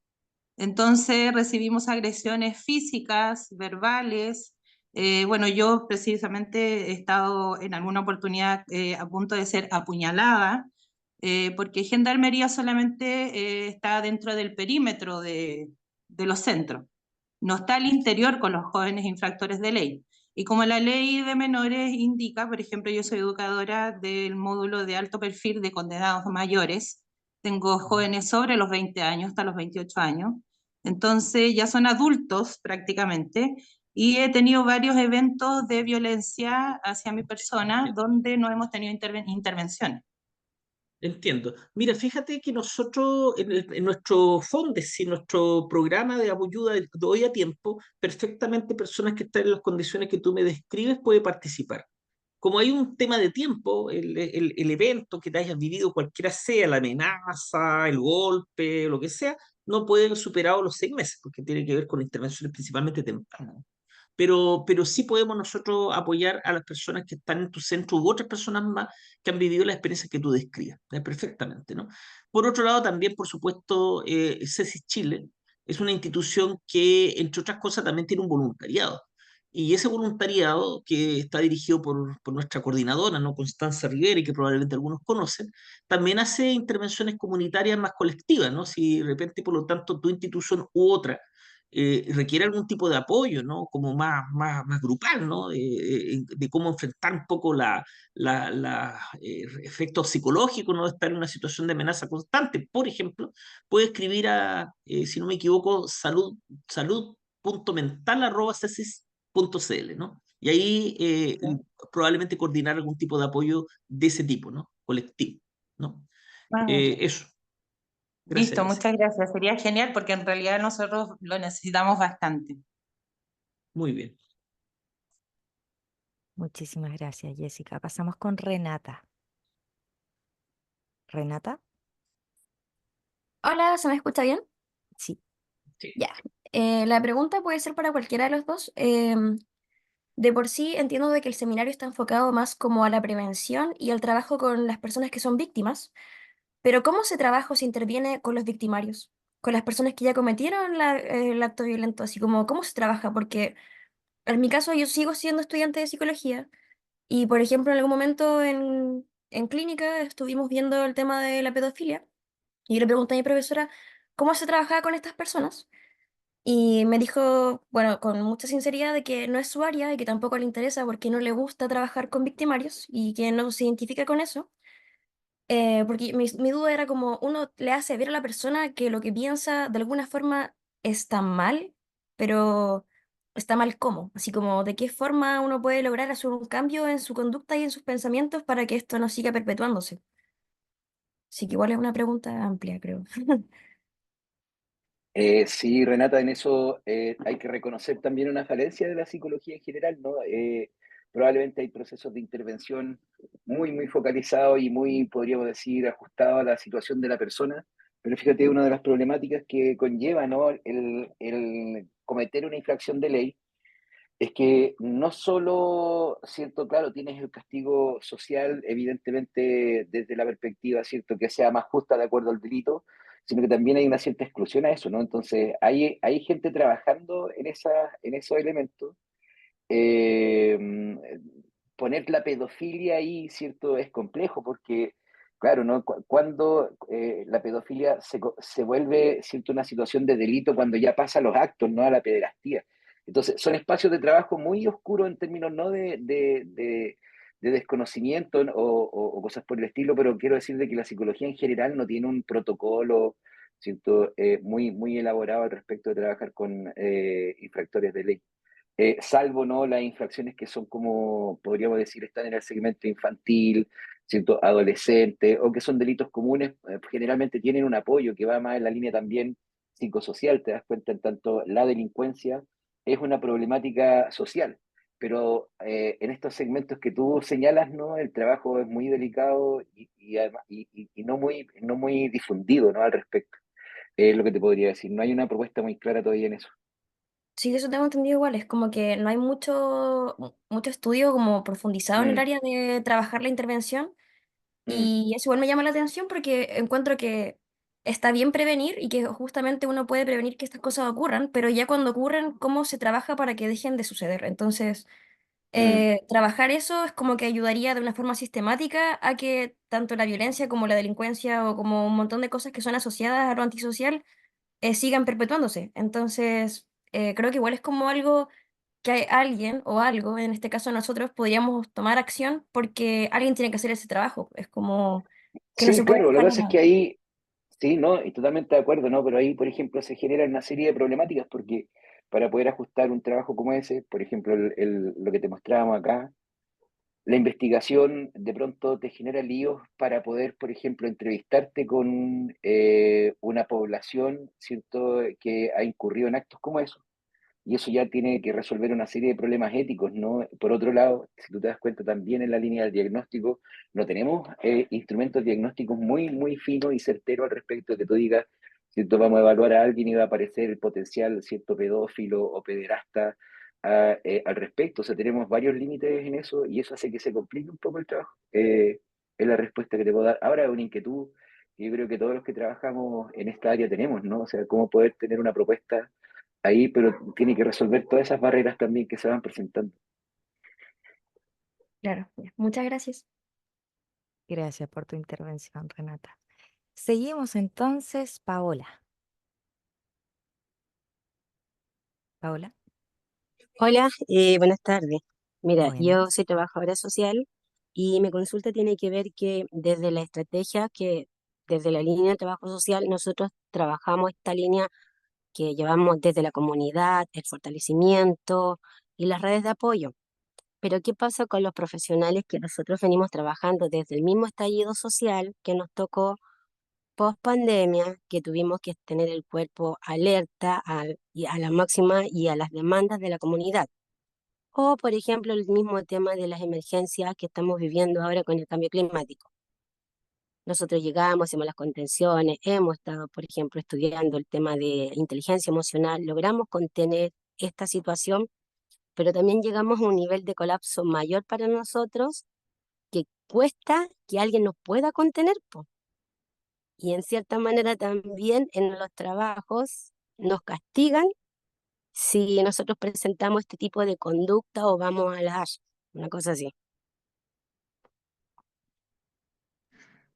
Speaker 4: Entonces recibimos agresiones físicas, verbales. Bueno, yo precisamente he estado en alguna oportunidad a punto de ser apuñalada, porque Gendarmería solamente está dentro del perímetro de los centros, no está al interior con los jóvenes infractores de ley. Y como la ley de menores indica, por ejemplo, yo soy educadora del módulo de alto perfil de condenados mayores, tengo jóvenes sobre los 20 años hasta los 28 años, entonces ya son adultos prácticamente, y he tenido varios eventos de violencia hacia mi persona donde no hemos tenido intervenciones.
Speaker 3: Entiendo. Mira, fíjate que nosotros en nuestro FONDES y nuestro programa de ayuda de hoy a tiempo, perfectamente personas que están en las condiciones que tú me describes puede participar. Como hay un tema de tiempo, el evento que te hayas vivido, cualquiera sea, la amenaza, el golpe, lo que sea, no puede haber superado los 6 meses, porque tiene que ver con intervenciones principalmente tempranas. Pero sí podemos nosotros apoyar a las personas que están en tu centro u otras personas más que han vivido la experiencia que tú describas, perfectamente, ¿no? Por otro lado, también, por supuesto, CESIS Chile es una institución que, entre otras cosas, también tiene un voluntariado. Y ese voluntariado, que está dirigido por nuestra coordinadora, ¿no? Constanza Rivera, y que probablemente algunos conocen, también hace intervenciones comunitarias más colectivas, ¿no? Si de repente, por lo tanto, tu institución u otra requiere algún tipo de apoyo, ¿no? Como más grupal, ¿no? De cómo enfrentar un poco efectos psicológicos, ¿no? De estar en una situación de amenaza constante. Por ejemplo, puede escribir si no me equivoco, salud.mental@cesis.cl, ¿no? Y ahí probablemente coordinar algún tipo de apoyo de ese tipo, ¿no? Colectivo, ¿no?
Speaker 4: Ah,
Speaker 3: Eso. Gracias,
Speaker 4: listo,
Speaker 3: Jessica.
Speaker 4: muchas gracias. Sería genial porque en realidad nosotros lo necesitamos bastante.
Speaker 3: Muy bien.
Speaker 1: Muchísimas gracias, Jessica. Pasamos con Renata. ¿Renata?
Speaker 5: Hola, ¿se me escucha bien?
Speaker 1: Sí.
Speaker 3: Sí.
Speaker 5: Ya. La pregunta puede ser para cualquiera de los dos. De por sí entiendo de que el seminario está enfocado más como a la prevención y al trabajo con las personas que son víctimas, pero ¿cómo se trabaja o se interviene con los victimarios? Con las personas que ya cometieron el acto violento, así como ¿cómo se trabaja? Porque en mi caso yo sigo siendo estudiante de psicología y, por ejemplo, en algún momento en clínica estuvimos viendo el tema de la pedofilia y yo le pregunté a mi profesora cómo se trabajaba con estas personas. Y me dijo, bueno, con mucha sinceridad, de que no es su área y que tampoco le interesa porque no le gusta trabajar con victimarios y que no se identifica con eso. Porque mi duda era como uno le hace ver a la persona que lo que piensa de alguna forma está mal, pero está mal cómo. Así como de qué forma uno puede lograr hacer un cambio en su conducta y en sus pensamientos para que esto no siga perpetuándose. Así que igual es una pregunta amplia, creo.
Speaker 2: Sí, Renata, en eso hay que reconocer también una falencia de la psicología en general, ¿no? Probablemente hay procesos de intervención muy focalizados y muy, podríamos decir, ajustados a la situación de la persona, pero fíjate, una de las problemáticas que conlleva, ¿no? El cometer una infracción de ley es que no solo, cierto, claro, tienes el castigo social, evidentemente desde la perspectiva, cierto, que sea más justa de acuerdo al delito, sino que también hay una cierta exclusión a eso, ¿no? Entonces, hay gente trabajando en esos elementos. eh, Poner la pedofilia ahí, ¿cierto? Es complejo porque, claro, ¿no? Cuando la pedofilia se vuelve, ¿cierto? Una situación de delito cuando ya pasa los actos, ¿no? A la pederastía. Entonces, son espacios de trabajo muy oscuros en términos, ¿no? De desconocimiento, ¿no? O cosas por el estilo, pero quiero decir de que la psicología en general no tiene un protocolo, ¿cierto? Muy elaborado al respecto de trabajar con infractores de ley. Salvo ¿no? Las infracciones que son como, podríamos decir, están en el segmento infantil, ¿cierto? Adolescente, o que son delitos comunes, generalmente tienen un apoyo que va más en la línea también psicosocial, te das cuenta, en tanto la delincuencia es una problemática social, pero en estos segmentos que tú señalas, ¿no? El trabajo es muy delicado y no muy difundido, ¿no? Al respecto. Es lo que te podría decir. No hay una propuesta muy clara todavía en eso.
Speaker 5: Sí, eso tengo entendido igual, es como que no hay mucho estudio como profundizado en el
Speaker 2: Mm.
Speaker 5: área de trabajar la intervención
Speaker 2: Mm.
Speaker 5: y eso igual me llama la atención porque encuentro que está bien prevenir y que justamente uno puede prevenir que estas cosas ocurran, pero ya cuando ocurren, ¿cómo se trabaja para que dejen de suceder? Entonces,
Speaker 2: Mm.
Speaker 5: trabajar eso es como que ayudaría de una forma sistemática a que tanto la violencia como la delincuencia o como un montón de cosas que son asociadas a lo antisocial sigan perpetuándose. Entonces, creo que igual es como algo que alguien o algo, en este caso nosotros, podríamos tomar acción porque alguien tiene que hacer ese trabajo. Es como que no
Speaker 2: Sí,
Speaker 5: se puede
Speaker 2: claro, lo que
Speaker 5: dejar
Speaker 2: pasa es que
Speaker 5: nomás.
Speaker 2: ahí, sí, ¿no? Y totalmente de acuerdo, ¿no? Pero ahí, por ejemplo, se generan una serie de problemáticas porque para poder ajustar un trabajo como ese, por ejemplo, lo que te mostrábamos acá, la investigación de pronto te genera líos para poder, por ejemplo, entrevistarte con una población, ¿cierto?, que ha incurrido en actos como eso. Y eso ya tiene que resolver una serie de problemas éticos, ¿no? Por otro lado, si tú te das cuenta también en la línea del diagnóstico, no tenemos instrumentos diagnósticos muy finos y certeros al respecto de que tú digas, ¿cierto? Vamos a evaluar a alguien y va a aparecer el potencial, ¿cierto? Pedófilo o pederasta al respecto. O sea, tenemos varios límites en eso y eso hace que se complique un poco el trabajo. Es la respuesta que te puedo dar. Ahora es una inquietud que yo creo que todos los que trabajamos en esta área tenemos, ¿no? O sea, cómo poder tener una propuesta ahí, pero tiene que resolver todas esas barreras también que se van presentando.
Speaker 5: Claro, ya. Muchas gracias.
Speaker 1: Gracias por tu intervención, Renata. Seguimos entonces, Paola. Paola,
Speaker 6: Hola, buenas tardes. Mira, yo
Speaker 1: buenas.
Speaker 6: soy trabajadora social y mi consulta tiene que ver que desde la estrategia, que desde la línea de trabajo social, nosotros trabajamos esta línea que llevamos desde la comunidad, el fortalecimiento y las redes de apoyo. Pero ¿qué pasa con los profesionales que nosotros venimos trabajando desde el mismo estallido social que nos tocó post pandemia, que tuvimos que tener el cuerpo alerta y a la máxima y a las demandas de la comunidad? O, por ejemplo, el mismo tema de las emergencias que estamos viviendo ahora con el cambio climático. Nosotros llegamos, hacemos las contenciones, hemos estado, por ejemplo, estudiando el tema de inteligencia emocional, logramos contener esta situación, pero también llegamos a un nivel de colapso mayor para nosotros que cuesta que alguien nos pueda contener, po. Y en cierta manera también en los trabajos nos castigan si nosotros presentamos este tipo de conducta o vamos a las Hash, una cosa así.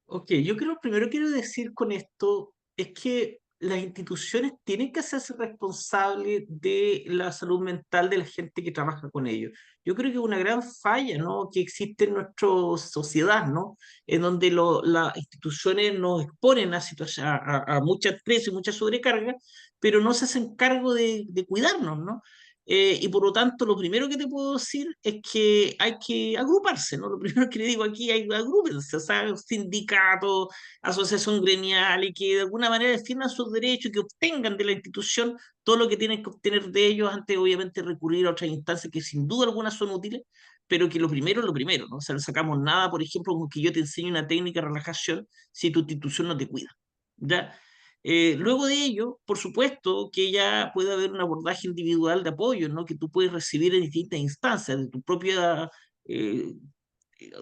Speaker 3: Ok, yo creo, primero quiero decir con esto es que las instituciones tienen que hacerse responsables de la salud mental de la gente que trabaja con ellos. Yo creo que es una gran falla, ¿no?, que existe en nuestra sociedad, ¿no?, en donde las instituciones nos exponen a mucha estrés y mucha sobrecarga, pero no se hacen cargo de cuidarnos, ¿no? Y por lo tanto, lo primero que te puedo decir es que hay que agruparse, ¿no? Lo primero que le digo aquí, hay agrúpense, o sea, sindicatos, asociación gremial, y que de alguna manera defiendan sus derechos, que obtengan de la institución todo lo que tienen que obtener de ellos antes, obviamente, de recurrir a otras instancias que sin duda algunas son útiles, pero que lo primero, ¿no? O sea, no sacamos nada, por ejemplo, con que yo te enseñe una técnica de relajación si tu institución no te cuida, ¿ya? Luego de ello, por supuesto que ya puede haber un abordaje individual de apoyo, ¿no?, que tú puedes recibir en distintas instancias de tu propia, eh,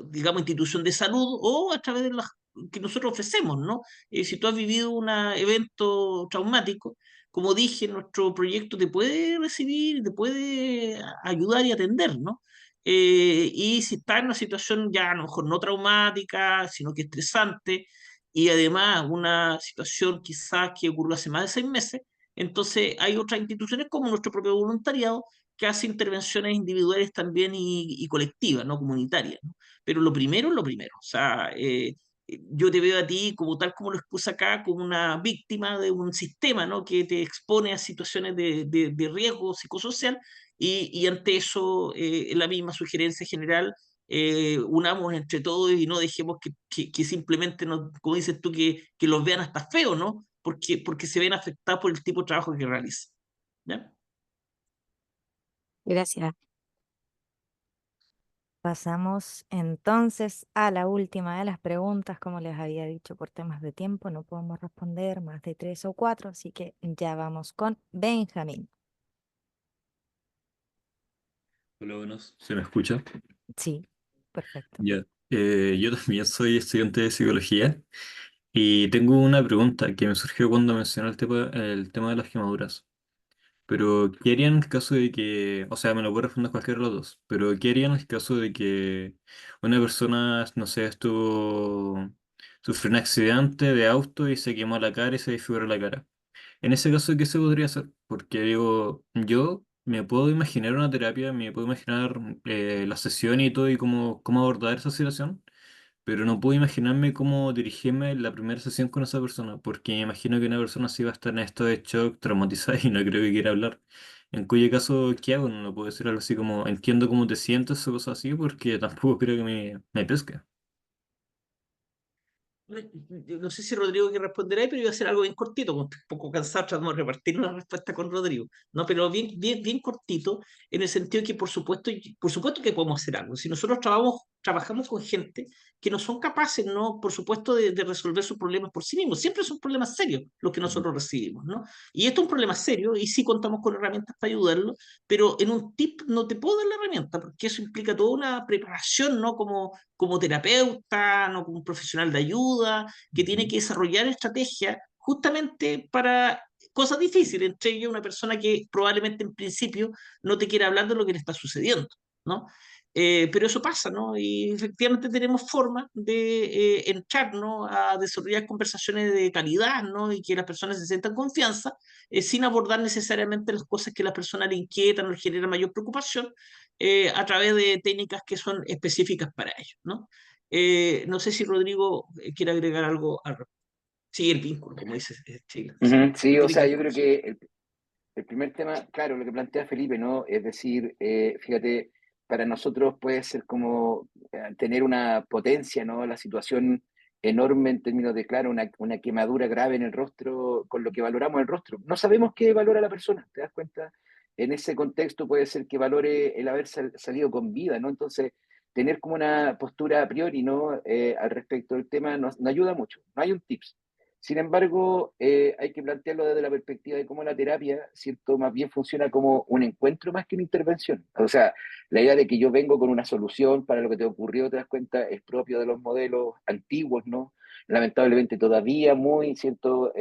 Speaker 3: digamos, institución de salud o a través de las que nosotros ofrecemos, ¿no? Si tú has vivido un evento traumático, como dije, nuestro proyecto te puede recibir, te puede ayudar y atender, ¿no? Y si estás en una situación ya a lo mejor no traumática, sino que estresante, y además una situación quizás que ocurrió hace más de 6 meses, entonces hay otras instituciones como nuestro propio voluntariado que hace intervenciones individuales también y colectivas, no comunitarias, ¿no? Pero lo primero, o sea, yo te veo a ti como tal como lo expuse acá, como una víctima de un sistema, ¿no?, que te expone a situaciones de riesgo psicosocial y ante eso la misma sugerencia general, unamos entre todos y no dejemos que simplemente, como dices tú, que los vean hasta feo, ¿no? Porque se ven afectados por el tipo de trabajo que realizan. ¿Ya?
Speaker 6: Gracias.
Speaker 1: Pasamos entonces a la última de las preguntas. Como les había dicho, por temas de tiempo no podemos responder más de 3 o 4, así que ya vamos con Benjamín.
Speaker 7: Hola, buenos. ¿Se me escucha?
Speaker 1: Sí, perfecto.
Speaker 7: Ya. Yo también soy estudiante de psicología Y tengo una pregunta que me surgió cuando mencionó el tema de las quemaduras. Pero, ¿qué harían en el caso de que, o sea, me lo puede responder cualquiera de los dos, pero ¿qué harían en el caso de que una persona, no sé, sufrió un accidente de auto y se quemó la cara y se desfiguró la cara? En ese caso, ¿qué se podría hacer? Porque digo, yo me puedo imaginar una terapia, me puedo imaginar la sesión y todo y cómo abordar esa situación, pero no puedo imaginarme cómo dirigirme en la primera sesión con esa persona, porque me imagino que una persona así va a estar en estado de shock, traumatizada y no creo que quiera hablar. En cuyo caso, ¿qué hago? No puedo decir algo así como, entiendo cómo te sientes o cosas así, porque tampoco creo que me pesque.
Speaker 3: Yo no sé si Rodrigo quiere responder ahí, pero iba a hacer algo bien cortito, porque estoy un poco cansado, tratamos de repartir una respuesta con Rodrigo, ¿no? Pero bien cortito, en el sentido de que por supuesto que podemos hacer algo. Si nosotros trabajamos con gente que no son capaces, ¿no? Por supuesto, de resolver sus problemas por sí mismos. Siempre son problemas serios los que
Speaker 2: Ujú.
Speaker 3: nosotros recibimos, ¿no? Y esto es un problema serio y sí contamos con herramientas para ayudarlo, pero en un tip no te puedo dar la herramienta, porque eso implica toda una preparación, ¿no? Como terapeuta, ¿no? Como un profesional de ayuda, que tiene
Speaker 2: Ujú.
Speaker 3: que desarrollar estrategias justamente para cosas difíciles, entre ellas una persona que probablemente en principio no te quiera hablar de lo que le está sucediendo, ¿no? Pero eso pasa, ¿no? Y efectivamente tenemos formas de entrar, ¿no? A desarrollar conversaciones de calidad, ¿no? Y que las personas se sientan confianza, sin abordar necesariamente las cosas que a la persona le inquietan o le generan mayor preocupación, a través de técnicas que son específicas para ello, ¿no? No sé si Rodrigo quiere agregar algo al respecto. Sí, el vínculo, como dices, Sheila, sí.
Speaker 2: Ujú. Sí,
Speaker 3: ¿Qué
Speaker 2: o
Speaker 3: tiene que
Speaker 2: sea,
Speaker 3: ver
Speaker 2: yo
Speaker 3: con
Speaker 2: creo
Speaker 3: eso?
Speaker 2: que el primer tema, claro, lo que plantea Felipe, ¿no? Es decir, fíjate, para nosotros puede ser como tener una potencia, ¿no? La situación enorme en términos de, claro, una quemadura grave en el rostro, con lo que valoramos el rostro. No sabemos qué valora la persona, ¿te das cuenta? En ese contexto puede ser que valore el haber salido con vida, ¿no? Entonces, tener como una postura a priori, ¿no? Al respecto del tema no ayuda mucho, no hay un tips. Sin embargo, hay que plantearlo desde la perspectiva de cómo la terapia, ¿cierto? Más bien funciona como un encuentro más que una intervención. O sea, la idea de que yo vengo con una solución para lo que te ocurrió, te das cuenta, es propio de los modelos antiguos, ¿no? Lamentablemente todavía muy, ¿cierto?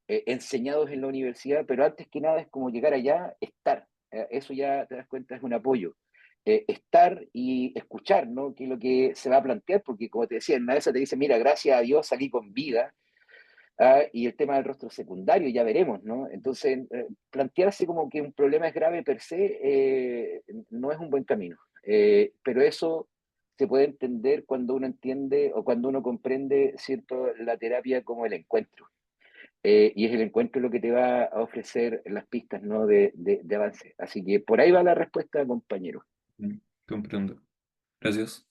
Speaker 2: Enseñados en la universidad, pero antes que nada es como llegar allá, estar. Eso ya, te das cuenta, es un apoyo. Estar y escuchar, ¿no? Que es lo que se va a plantear, porque como te decía, en una de esas te dice, mira, gracias a Dios salí con vida, y el tema del rostro secundario, ya veremos, ¿no? Entonces, plantearse como que un problema es grave per se no es un buen camino. Pero eso se puede entender cuando uno entiende o cuando uno comprende, ¿cierto?, la terapia como el encuentro. Y es el encuentro lo que te va a ofrecer las pistas, ¿no?, de avance. Así que por ahí va la respuesta, compañero.
Speaker 7: Comprendo. Gracias.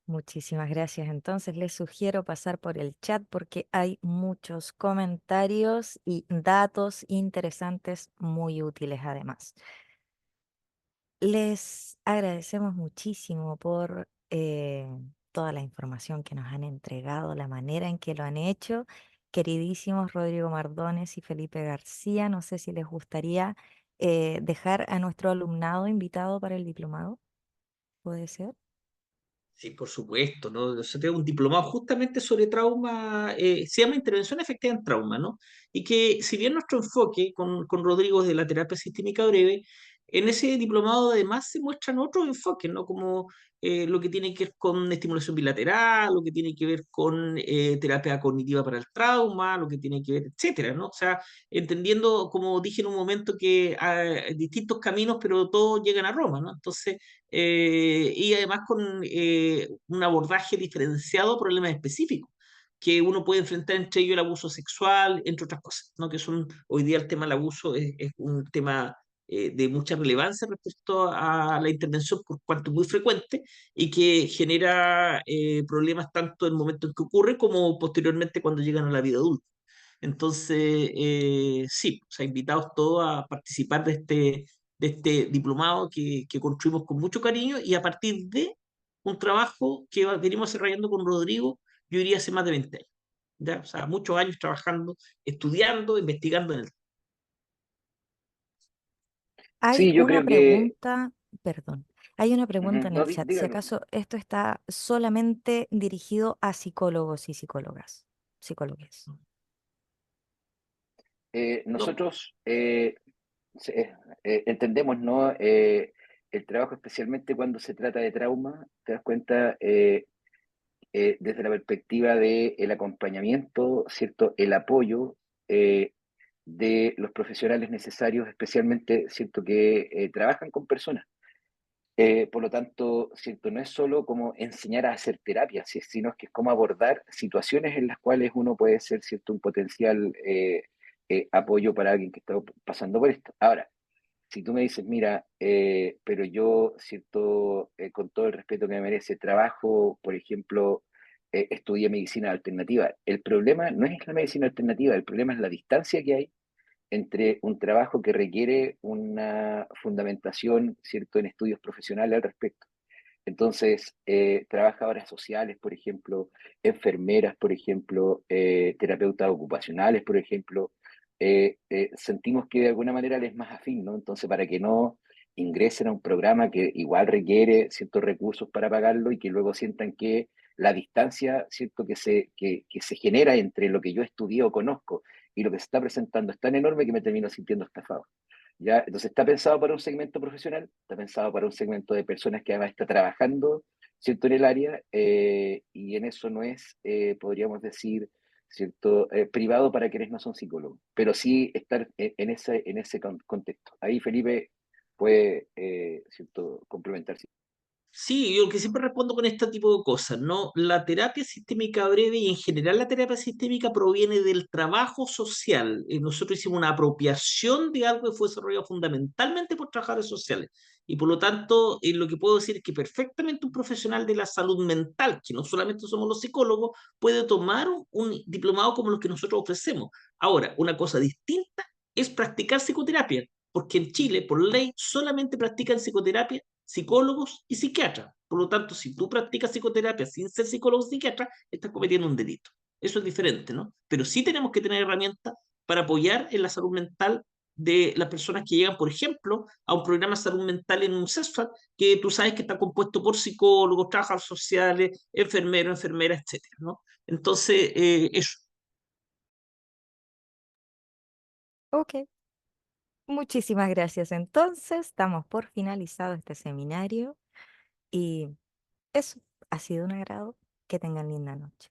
Speaker 1: Muchísimas gracias. Entonces les sugiero pasar por el chat porque hay muchos comentarios y datos interesantes muy útiles además. Les agradecemos muchísimo por toda la información que nos han entregado, la manera en que lo han hecho. Queridísimos Rodrigo Mardones y Felipe García, no sé si les gustaría dejar a nuestro alumnado invitado para el diplomado. ¿Puede ser?
Speaker 3: Sí, por supuesto, ¿no? Yo tengo un diplomado justamente sobre trauma, se llama Intervención Efectiva en Trauma, ¿no? Y que si bien nuestro enfoque con Rodrigo de la terapia sistémica breve, en ese diplomado además se muestran otros enfoques, ¿no? Como lo que tiene que ver con estimulación bilateral, lo que tiene que ver con terapia cognitiva para el trauma, lo que tiene que ver, etcétera, ¿no? O sea, entendiendo, como dije en un momento, que hay distintos caminos, pero todos llegan a Roma, ¿no? Entonces, y además con un abordaje diferenciado a problemas específicos que uno puede enfrentar, entre ellos el abuso sexual, entre otras cosas, ¿no? Que son, hoy día el tema del abuso es un tema de mucha relevancia respecto a la intervención, por cuanto es muy frecuente y que genera problemas tanto en el momento en que ocurre como posteriormente cuando llegan a la vida adulta. Entonces, sí, o sea, invitados todos a participar de este diplomado que construimos con mucho cariño y a partir de un trabajo que venimos desarrollando con Rodrigo, yo diría hace más de 20 años. ¿Ya? O sea, muchos años trabajando, estudiando, investigando en el...
Speaker 1: Hay
Speaker 2: Sí, yo
Speaker 1: una
Speaker 2: creo que
Speaker 1: pregunta, perdón. Hay una pregunta en
Speaker 2: No,
Speaker 1: el chat, si
Speaker 2: dígalo.
Speaker 1: acaso esto está solamente dirigido a psicólogos y psicólogas, psicólogues.
Speaker 3: No,
Speaker 2: Nosotros entendemos, ¿no? El trabajo, especialmente cuando se trata de trauma, te das cuenta, desde la perspectiva del acompañamiento, ¿cierto? El apoyo de los profesionales necesarios, especialmente, ¿cierto? Que trabajan con personas. Por lo tanto, ¿cierto? No es solo como enseñar a hacer terapia, sino que es cómo abordar situaciones en las cuales uno puede ser, ¿cierto? Un potencial apoyo para alguien que está pasando por esto. Ahora, si tú me dices, mira, pero yo, ¿cierto? Con todo el respeto que me merece, trabajo, por ejemplo, estudié medicina alternativa. El problema no es la medicina alternativa, el problema es la distancia que hay entre un trabajo que requiere una fundamentación, ¿cierto?, en estudios profesionales al respecto. Entonces, trabajadoras sociales, por ejemplo, enfermeras, por ejemplo, terapeutas ocupacionales, por ejemplo, sentimos que de alguna manera les es más afín, ¿no? Entonces, para que no ingresen a un programa que igual requiere ciertos recursos para pagarlo y que luego sientan que la distancia, ¿cierto?, que se genera entre lo que yo estudié o conozco y lo que se está presentando es tan enorme que me termino sintiendo estafado. ¿Ya? Entonces está pensado para un segmento profesional, está pensado para un segmento de personas que además está trabajando, ¿cierto? En el área, y en eso no es, podríamos decir, ¿cierto? Privado para quienes no son psicólogos, pero sí estar en ese contexto. Ahí Felipe puede, ¿cierto? Complementar.
Speaker 3: sí, yo que siempre respondo con este tipo de cosas, ¿no? La terapia sistémica breve y en general la terapia sistémica proviene del trabajo social. Nosotros hicimos una apropiación de algo que fue desarrollado fundamentalmente por trabajadores sociales. Y por lo tanto, lo que puedo decir es que perfectamente un profesional de la salud mental, que no solamente somos los psicólogos, puede tomar un diplomado como los que nosotros ofrecemos. Ahora, una cosa distinta es practicar psicoterapia, porque en Chile, por ley, solamente practican psicoterapia psicólogos y psiquiatras. Por lo tanto, si tú practicas psicoterapia sin ser psicólogo o psiquiatra, estás cometiendo un delito. Eso es diferente, ¿no? Pero sí tenemos que tener herramientas para apoyar en la salud mental de las personas que llegan, por ejemplo, a un programa de salud mental en un CESFAD, que tú sabes que está compuesto por psicólogos, trabajadores sociales, enfermeros, enfermeras, etcétera, ¿no? Entonces, eso.
Speaker 1: Ok, muchísimas gracias. Entonces, damos por finalizado este seminario y eso ha sido un agrado. Que tengan linda noche.